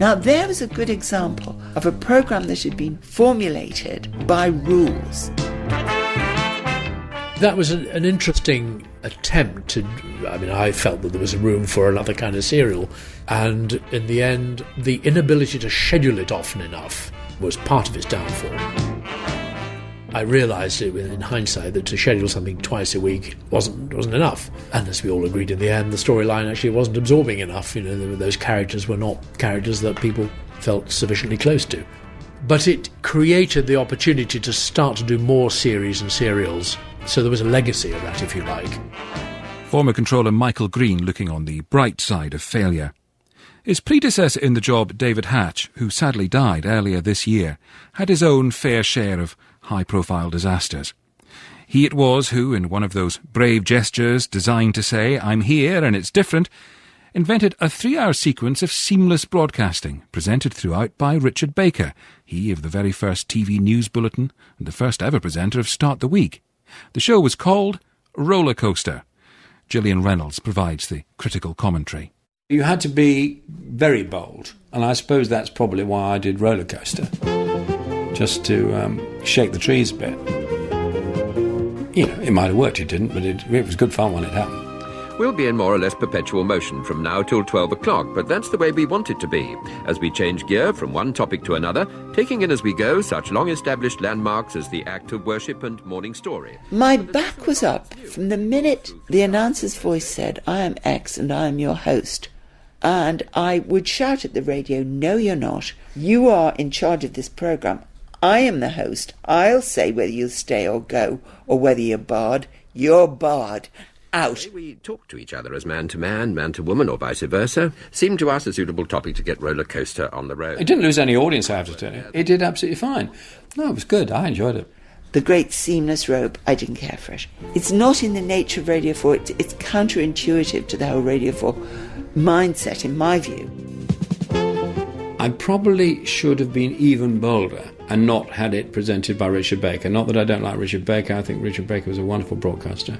Now there is a good example of a programme that had been formulated by rules. That was an interesting attempt to... I felt that there was room for another kind of serial, and in the end, the inability to schedule it often enough was part of its downfall. I realised in hindsight that to schedule something twice a week wasn't enough, and as we all agreed in the end, the storyline actually wasn't absorbing enough. Those characters were not characters that people felt sufficiently close to. But it created the opportunity to start to do more series and serials. So there was a legacy of that, if you like. Former controller Michael Green looking on the bright side of failure. His predecessor in the job, David Hatch, who sadly died earlier this year, had his own fair share of high-profile disasters. He it was who, in one of those brave gestures designed to say, I'm here and it's different, invented a 3-hour sequence of seamless broadcasting, presented throughout by Richard Baker, he of the very first TV news bulletin and the first ever presenter of Start the Week. The show was called Roller Coaster. Gillian Reynolds provides the critical commentary. You had to be very bold, and I suppose that's probably why I did Roller Coaster, just to shake the trees a bit. It might have worked, it didn't, but it was good fun when it happened. We'll be in more or less perpetual motion from now till 12 o'clock, but that's the way we want it to be, as we change gear from one topic to another, taking in as we go such long-established landmarks as the act of worship and morning story. My back was up from the minute the announcer's voice said, "I am X and I am your host." And I would shout at the radio, "No, you're not. You are in charge of this programme. I am the host. I'll say whether you'll stay or go, or whether you're barred. You're barred. Out." We talk to each other as man to woman, or vice versa. Seemed to us a suitable topic to get roller coaster on the road. It didn't lose any audience, I have to tell you. It did absolutely fine. No, it was good. I enjoyed it. The great seamless robe, I didn't care for it. It's not in the nature of Radio 4. It's counterintuitive to the whole Radio 4 mindset, in my view. I probably should have been even bolder and not had it presented by Richard Baker. Not that I don't like Richard Baker. I think Richard Baker was a wonderful broadcaster.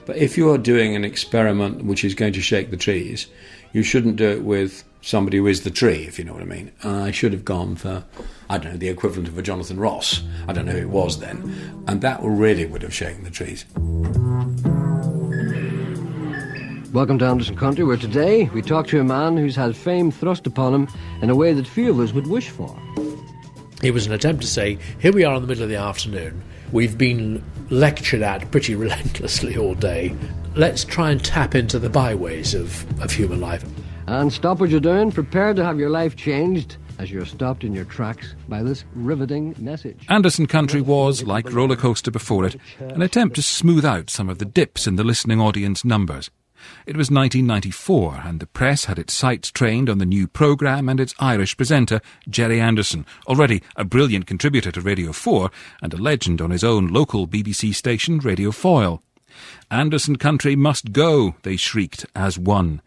But if you're doing an experiment which is going to shake the trees, you shouldn't do it with somebody who is the tree, if you know what I mean. I should have gone for, I don't know, the equivalent of a Jonathan Ross. I don't know who it was then. And that really would have shaken the trees. Welcome to Anderson Country, where today we talk to a man who's had fame thrust upon him in a way that few of us would wish for. It was an attempt to say, here we are in the middle of the afternoon. We've been lectured at pretty relentlessly all day. Let's try and tap into the byways of human life. And stop what you're doing, prepare to have your life changed as you're stopped in your tracks by this riveting message. Anderson Country was, like Roller Coaster before it, an attempt to smooth out some of the dips in the listening audience numbers. It was 1994, and the press had its sights trained on the new programme and its Irish presenter, Gerry Anderson, already a brilliant contributor to Radio 4 and a legend on his own local BBC station, Radio Foyle. Anderson Country must go, they shrieked as one.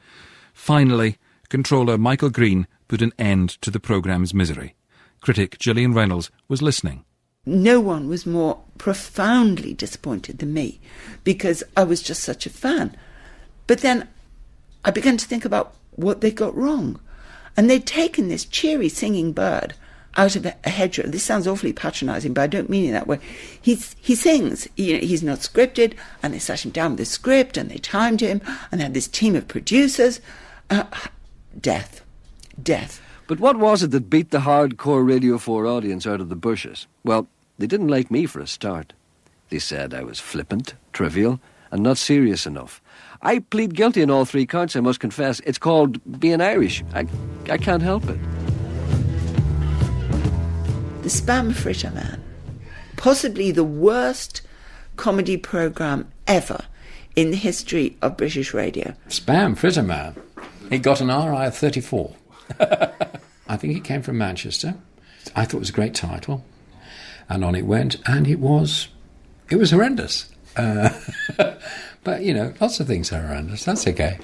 Finally, controller Michael Green put an end to the programme's misery. Critic Gillian Reynolds was listening. No one was more profoundly disappointed than me, because I was just such a fan. But then I began to think about what they got wrong. And they'd taken this cheery singing bird out of a hedgerow. This sounds awfully patronising, but I don't mean it that way. He sings. He's not scripted, and they sat him down with the script, and they timed him, and they had this team of producers. Death. But what was it that beat the hardcore Radio 4 audience out of the bushes? Well, they didn't like me for a start. They said I was flippant, trivial, and not serious enough. I plead guilty in all three counts, I must confess. It's called being Irish. I can't help it. The Spam Fritter Man. Possibly the worst comedy programme ever in the history of British radio. Spam Fritter Man. It got an RI of 34. I think it came from Manchester. I thought it was a great title. And on it went, and it was horrendous. But, lots of things are horrendous. That's okay.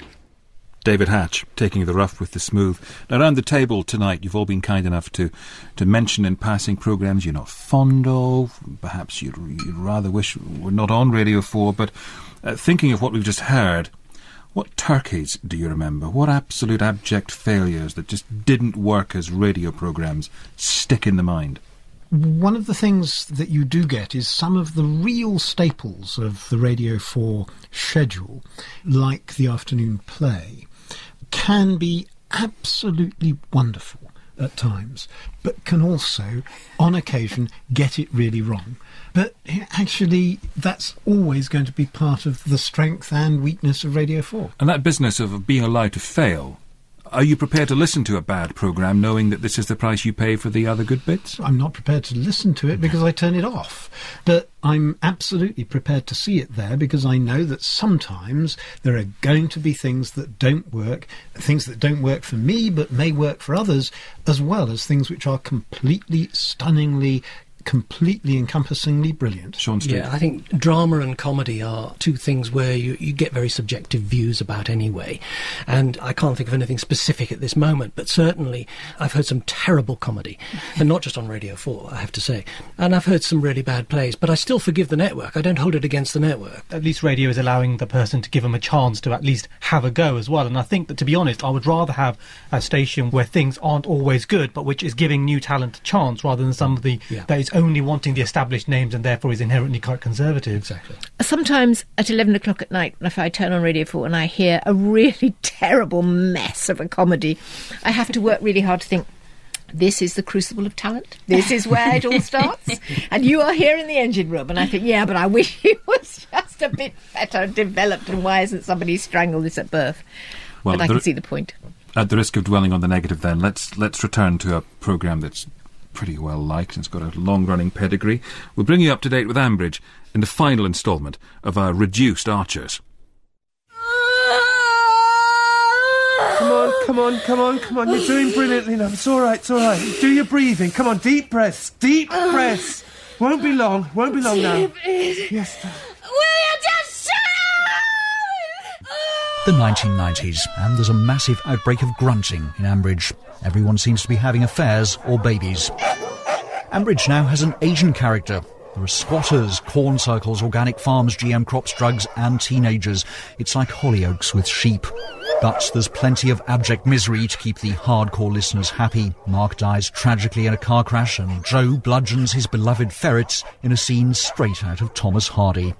David Hatch, taking the rough with the smooth. Now, around the table tonight, you've all been kind enough to mention in passing programmes you're not fond of. Perhaps you'd rather wish were not on Radio 4. But thinking of what we've just heard, what turkeys do you remember? What absolute abject failures that just didn't work as radio programmes stick in the mind? One of the things that you do get is some of the real staples of the Radio 4 schedule, like the afternoon play, can be absolutely wonderful at times, but can also, on occasion, get it really wrong. But actually, that's always going to be part of the strength and weakness of Radio 4. And that business of being allowed to fail, are you prepared to listen to a bad programme knowing that this is the price you pay for the other good bits? I'm not prepared to listen to it because I turn it off. But I'm absolutely prepared to see it there because I know that sometimes there are going to be things that don't work for me but may work for others, as well as things which are completely, stunningly, completely encompassingly brilliant. Sean Street. Yeah, I think drama and comedy are two things where you get very subjective views about anyway. And I can't think of anything specific at this moment, but certainly I've heard some terrible comedy, and not just on Radio 4, I have to say. And I've heard some really bad plays, but I still forgive the network. I don't hold it against the network. At least radio is allowing the person to give them a chance to at least have a go as well. And I think that, to be honest, I would rather have a station where things aren't always good, but which is giving new talent a chance rather than somebody that is only wanting the established names and therefore is inherently quite conservative. Exactly. Sometimes at 11 o'clock at night, if I turn on Radio 4 and I hear a really terrible mess of a comedy, I have to work really hard to think, this is the crucible of talent. This is where it all starts. And you are here in the engine room. And I think, yeah, but I wish he was just a bit better developed. And why isn't somebody strangled this at birth? Well, but I can see the point. At the risk of dwelling on the negative then, let's return to a programme that's pretty well liked and it's got a long-running pedigree. We'll bring you up to date with Ambridge in the final instalment of our reduced Archers. Come on. You're doing brilliantly now. It's all right. Do your breathing. Come on, deep breaths. Won't be long now. Yes. The 1990s, and there's a massive outbreak of grunting in Ambridge. Everyone seems to be having affairs or babies. Ambridge now has an Asian character. There are squatters, corn circles, organic farms, GM crops, drugs and teenagers. It's like Hollyoaks with sheep. But there's plenty of abject misery to keep the hardcore listeners happy. Mark dies tragically in a car crash and Joe bludgeons his beloved ferrets in a scene straight out of Thomas Hardy.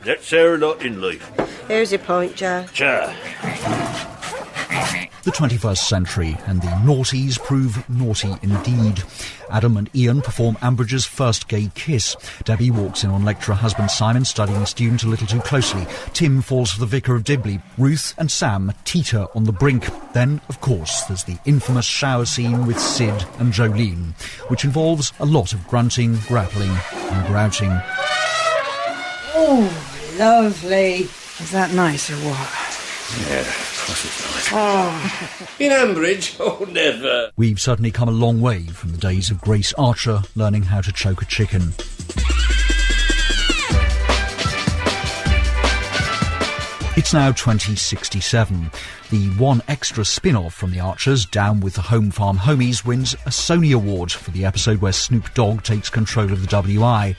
That's our lot in life. Here's your point, Joe. The 21st century, and the naughties prove naughty indeed. Adam and Ian perform Ambridge's first gay kiss. Debbie walks in on lecturer husband Simon studying a student a little too closely. Tim falls for the vicar of Dibley. Ruth and Sam teeter on the brink. Then, of course, there's the infamous shower scene with Sid and Jolene, which involves a lot of grunting, grappling and grouting. Oh, lovely. Is that nice or what? Yeah, of course it's nice. Oh. In Ambridge? Oh, never. We've certainly come a long way from the days of Grace Archer learning how to choke a chicken. It's now 2067. The one extra spin-off from the Archers, Down with the Home Farm Homies, wins a Sony Award for the episode where Snoop Dogg takes control of the WI.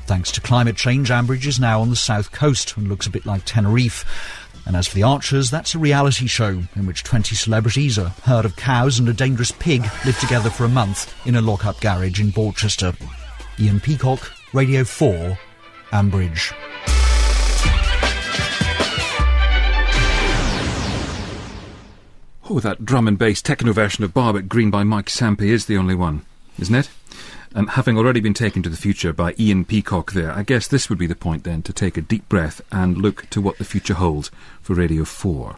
Thanks to climate change, Ambridge is now on the south coast and looks a bit like Tenerife. And as for the Archers, that's a reality show in which 20 celebrities, a herd of cows and a dangerous pig live together for a month in a lock-up garage in Borchester. Ian Peacock, Radio 4, Ambridge. Oh, that drum and bass techno version of Barb Green by Mike Sampe is the only one, isn't it? Having already been taken to the future by Ian Peacock there, I guess this would be the point then to take a deep breath and look to what the future holds for Radio 4.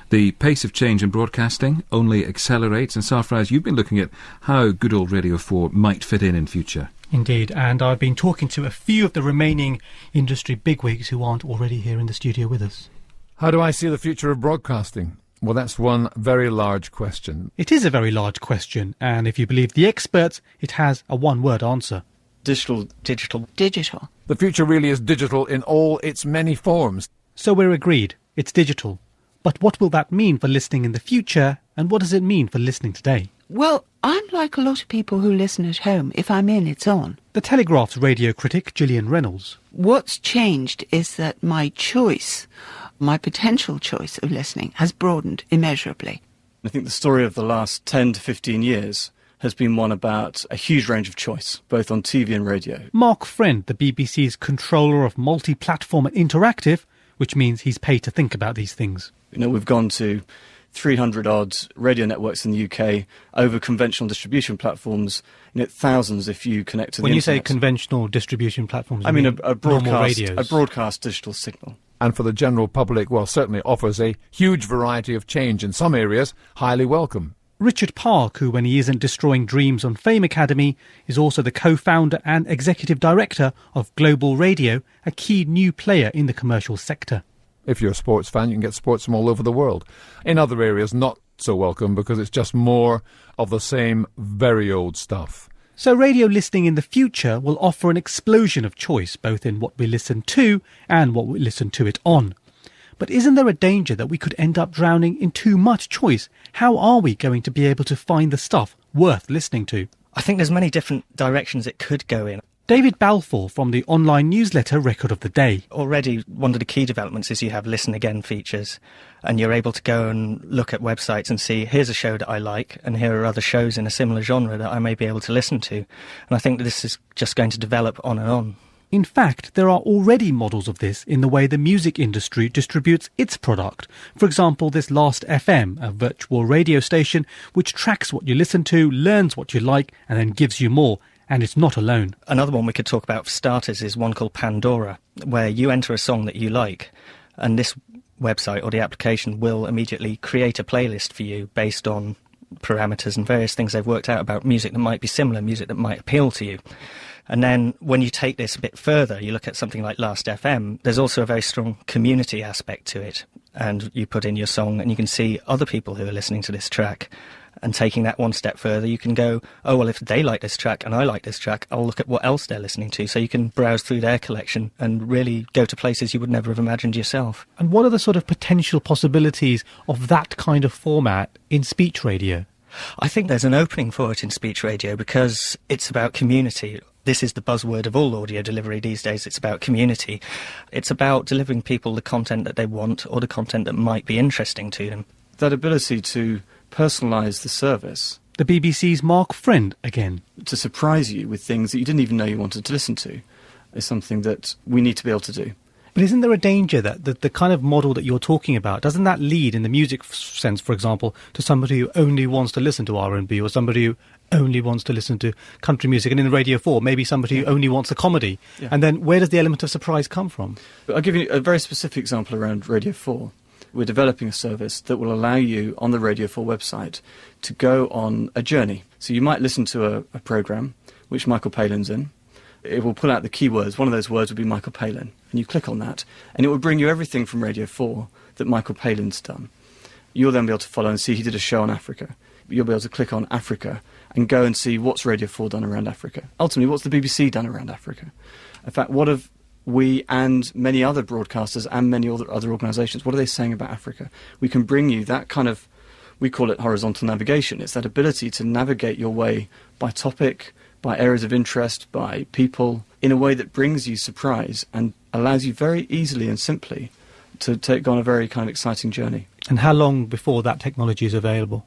The pace of change in broadcasting only accelerates, and Sarfraz, you've been looking at how good old Radio 4 might fit in future. Indeed, and I've been talking to a few of the remaining industry bigwigs who aren't already here in the studio with us. How do I see the future of broadcasting? Well, that's one very large question. It is a very large question, and if you believe the experts, it has a one-word answer. Digital. The future really is digital in all its many forms. So we're agreed, it's digital. But what will that mean for listening in the future, and what does it mean for listening today? Well, I'm like a lot of people who listen at home. If I'm in, it's on. The Telegraph's radio critic, Gillian Reynolds. What's changed is that my potential choice of listening has broadened immeasurably. I think the story of the last 10 to 15 years has been one about a huge range of choice, both on TV and radio. Mark Friend, the BBC's controller of multi-platform and interactive, which means he's paid to think about these things. You know, we've gone to 300-odd radio networks in the UK, over conventional distribution platforms, thousands if you connect to the internet. When you say conventional distribution platforms, I mean a broadcast digital signal. And for the general public, well, certainly offers a huge variety of change in some areas, highly welcome. Richard Park, who, when he isn't destroying dreams on Fame Academy, is also the co-founder and executive director of Global Radio, a key new player in the commercial sector. If you're a sports fan, you can get sports from all over the world. In other areas, not so welcome because it's just more of the same very old stuff. So radio listening in the future will offer an explosion of choice, both in what we listen to and what we listen to it on. But isn't there a danger that we could end up drowning in too much choice? How are we going to be able to find the stuff worth listening to? I think there's many different directions it could go in. David Balfour from the online newsletter Record of the Day. Already, one of the key developments is you have listen again features, and you're able to go and look at websites and see, here's a show that I like, and here are other shows in a similar genre that I may be able to listen to. And I think that this is just going to develop on and on. In fact, there are already models of this in the way the music industry distributes its product. For example, this Last FM, a virtual radio station which tracks what you listen to, learns what you like, and then gives you more. And it's not alone. Another one we could talk about for starters is one called Pandora, where you enter a song that you like, and this website or the application will immediately create a playlist for you based on parameters and various things they've worked out about music that might be similar, music that might appeal to you. And then when you take this a bit further, you look at something like Last FM, there's also a very strong community aspect to it. And you put in your song and you can see other people who are listening to this track. And taking that one step further, you can go, oh, well, if they like this track and I like this track, I'll look at what else they're listening to. So you can browse through their collection and really go to places you would never have imagined yourself. And what are the sort of potential possibilities of that kind of format in speech radio? I think there's an opening for it in speech radio because it's about community. This is the buzzword of all audio delivery these days. It's about community. It's about delivering people the content that they want or the content that might be interesting to them. That ability to personalise the service. The BBC's Mark Friend again. To surprise you with things that you didn't even know you wanted to listen to is something that we need to be able to do. But isn't there a danger that the kind of model that you're talking about, doesn't that lead in the music sense, for example, to somebody who only wants to listen to R&B or somebody who only wants to listen to country music, and in the Radio 4, maybe somebody who only wants a comedy? Yeah. And then where does the element of surprise come from? I'll give you a very specific example around Radio 4. We're developing a service that will allow you on the Radio 4 website to go on a journey. So you might listen to a programme which Michael Palin's in. It will pull out the keywords. One of those words would be Michael Palin. And you click on that, and it will bring you everything from Radio 4 that Michael Palin's done. You'll then be able to follow and see he did a show on Africa. You'll be able to click on Africa and go and see what's Radio 4 done around Africa. Ultimately, what's the BBC done around Africa? In fact, what have we and many other broadcasters and many other organisations, what are they saying about Africa? We can bring you that kind of, we call it horizontal navigation. It's that ability to navigate your way by topic, by areas of interest, by people, in a way that brings you surprise and allows you very easily and simply to take on a very kind of exciting journey. And how long before that technology is available?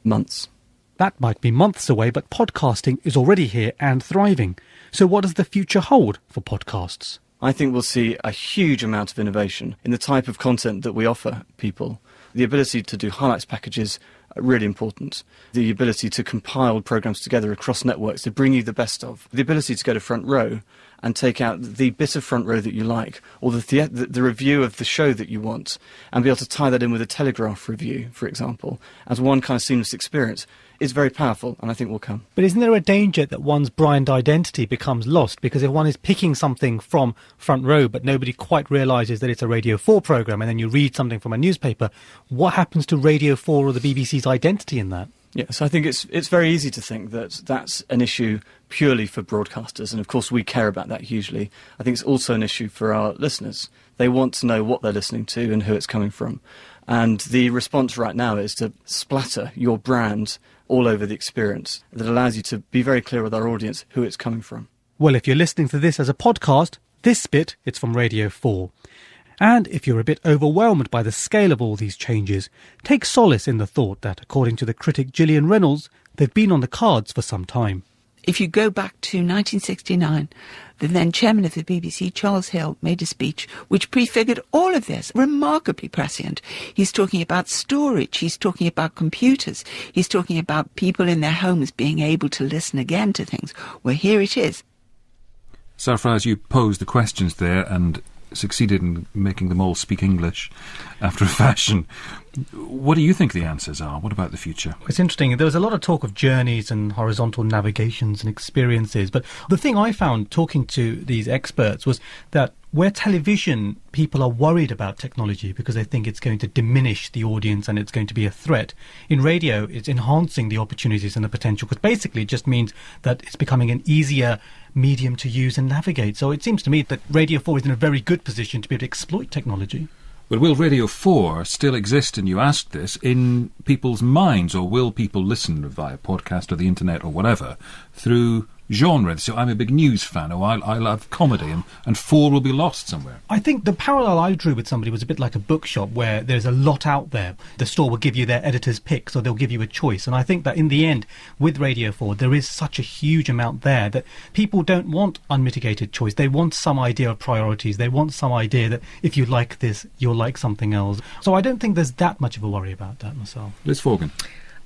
Months. That might be months away, but podcasting is already here and thriving. So what does the future hold for podcasts? I think we'll see a huge amount of innovation in the type of content that we offer people. The ability to do highlights packages are really important. The ability to compile programmes together across networks to bring you the best of. The ability to go to Front Row and take out the bit of Front Row that you like, or the review of the show that you want, and be able to tie that in with a Telegraph review, for example, as one kind of seamless experience. Is very powerful, and I think will come. But isn't there a danger that one's brand identity becomes lost? Because if one is picking something from Front Row, but nobody quite realises that it's a Radio 4 programme, and then you read something from a newspaper, what happens to Radio 4 or the BBC's identity in that? Yes, I think it's very easy to think that that's an issue purely for broadcasters, and of course we care about that hugely. I think it's also an issue for our listeners. They want to know what they're listening to and who it's coming from. And the response right now is to splatter your brand all over the experience that allows you to be very clear with our audience who it's coming from. Well, if you're listening to this as a podcast, this bit, it's from Radio 4. And if you're a bit overwhelmed by the scale of all these changes, take solace in the thought that, according to the critic Gillian Reynolds, they've been on the cards for some time. If you go back to 1969, the then chairman of the BBC, Charles Hill, made a speech which prefigured all of this, remarkably prescient. He's talking about storage, he's talking about computers, he's talking about people in their homes being able to listen again to things. Well, here it is. Sarfraz, you posed the questions there and succeeded in making them all speak English after a fashion. What do you think the answers are? What about the future? It's interesting. There was a lot of talk of journeys and horizontal navigations and experiences, but the thing I found talking to these experts was that where television, people are worried about technology because they think it's going to diminish the audience and it's going to be a threat. In radio, it's enhancing the opportunities and the potential, because basically it just means that it's becoming an easier medium to use and navigate. So it seems to me that Radio 4 is in a very good position to be able to exploit technology. But will Radio 4 still exist, and you asked this, in people's minds, or will people listen via podcast or the internet or whatever through genre. So I'm a big news fan. I love comedy, and 4 will be lost somewhere. I think the parallel I drew with somebody was a bit like a bookshop where there's a lot out there. The store will give you their editor's pick, so they'll give you a choice. And I think that in the end, with Radio 4, there is such a huge amount there that people don't want unmitigated choice. They want some idea of priorities. They want some idea that if you like this, you'll like something else. So I don't think there's that much of a worry about that myself. Liz Forgan.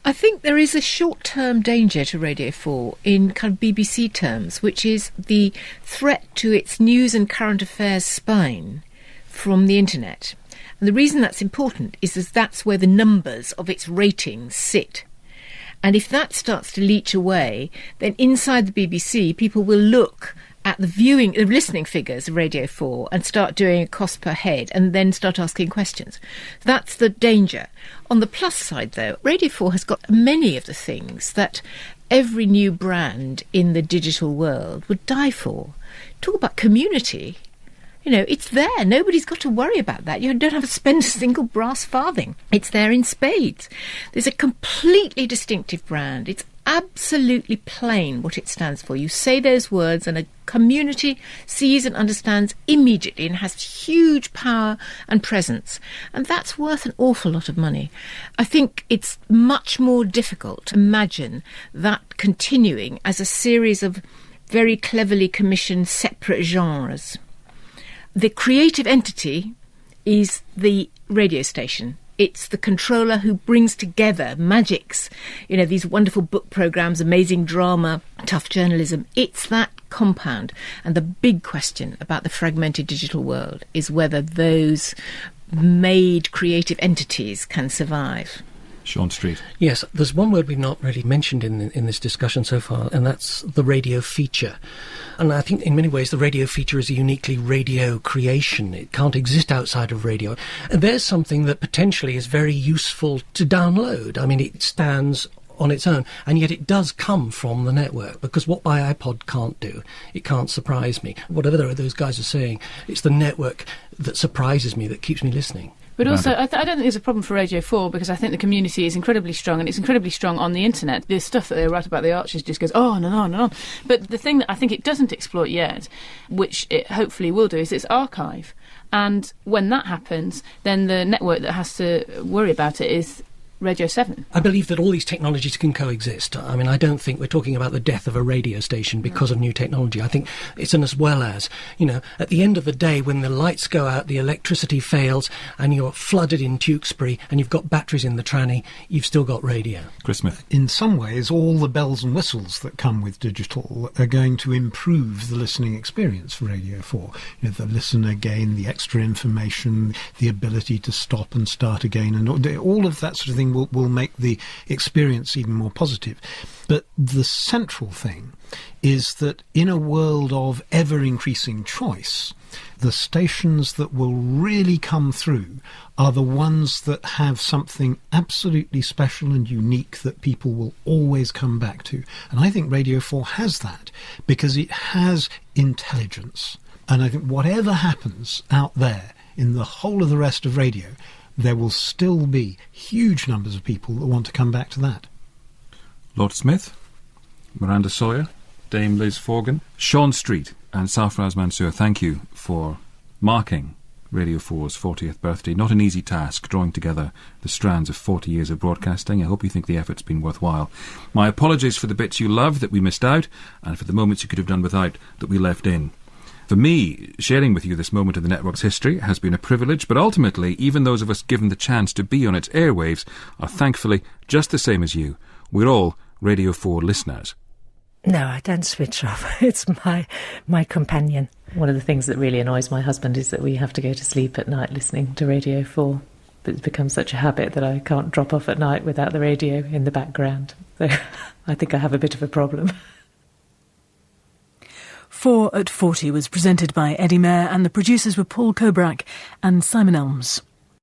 I think there is a short-term danger to Radio 4 in kind of BBC terms, which is the threat to its news and current affairs spine from the internet. And the reason that's important is that that's where the numbers of its ratings sit. And if that starts to leach away, then inside the BBC, people will look at the listening figures of Radio 4 and start doing a cost per head and then start asking questions. That's the danger. On the plus side, though, Radio 4 has got many of the things that every new brand in the digital world would die for. Talk about community. You know, it's there. Nobody's got to worry about that. You don't have to spend a single brass farthing. It's there in spades. There's a completely distinctive brand. It's absolutely plain what it stands for. You say those words and a community sees and understands immediately and has huge power and presence. And that's worth an awful lot of money. I think it's much more difficult to imagine that continuing as a series of very cleverly commissioned separate genres. The creative entity is the radio station. It's the controller who brings together magics, these wonderful book programmes, amazing drama, tough journalism. It's that compound. And the big question about the fragmented digital world is whether those made creative entities can survive. Sean Street. Yes, there's one word we've not really mentioned in this discussion so far, and that's the radio feature. And I think in many ways the radio feature is a uniquely radio creation. It can't exist outside of radio. And there's something that potentially is very useful to download. I mean, it stands on its own, and yet it does come from the network, because what my iPod can't do, it can't surprise me. Whatever those guys are saying, it's the network that surprises me, that keeps me listening. But also, I don't think there's a problem for Radio 4, because I think the community is incredibly strong, and it's incredibly strong on the internet. The stuff that they write about the Archers just goes on and on and on. But the thing that I think it doesn't exploit yet, which it hopefully will do, is its archive. And when that happens, then the network that has to worry about it is Radio 7. I believe that all these technologies can coexist. I mean, I don't think we're talking about the death of a radio station because of new technology. I think it's an as well as, at the end of the day, when the lights go out, the electricity fails, and you're flooded in Tewkesbury, and you've got batteries in the tranny, you've still got radio. Chris Smith. In some ways, all the bells and whistles that come with digital are going to improve the listening experience for Radio 4. The listener gain, the extra information, the ability to stop and start again, and all of that sort of thing will make the experience even more positive. But the central thing is that in a world of ever-increasing choice, the stations that will really come through are the ones that have something absolutely special and unique that people will always come back to. And I think Radio 4 has that, because it has intelligence. And I think whatever happens out there in the whole of the rest of radio, there will still be huge numbers of people that want to come back to that. Lord Smith, Miranda Sawyer, Dame Liz Forgan, Sean Street and Sarfraz Mansour, thank you for marking Radio 4's 40th birthday. Not an easy task, drawing together the strands of 40 years of broadcasting. I hope you think the effort's been worthwhile. My apologies for the bits you love that we missed out, and for the moments you could have done without that we left in. For me, sharing with you this moment of the network's history has been a privilege, but ultimately, even those of us given the chance to be on its airwaves are thankfully just the same as you. We're all Radio 4 listeners. No, I don't switch off. It's my companion. One of the things that really annoys my husband is that we have to go to sleep at night listening to Radio 4. But it's become such a habit that I can't drop off at night without the radio in the background. So I think I have a bit of a problem. 4 at 40 was presented by Eddie Mair, and the producers were Paul Kobrak and Simon Elms.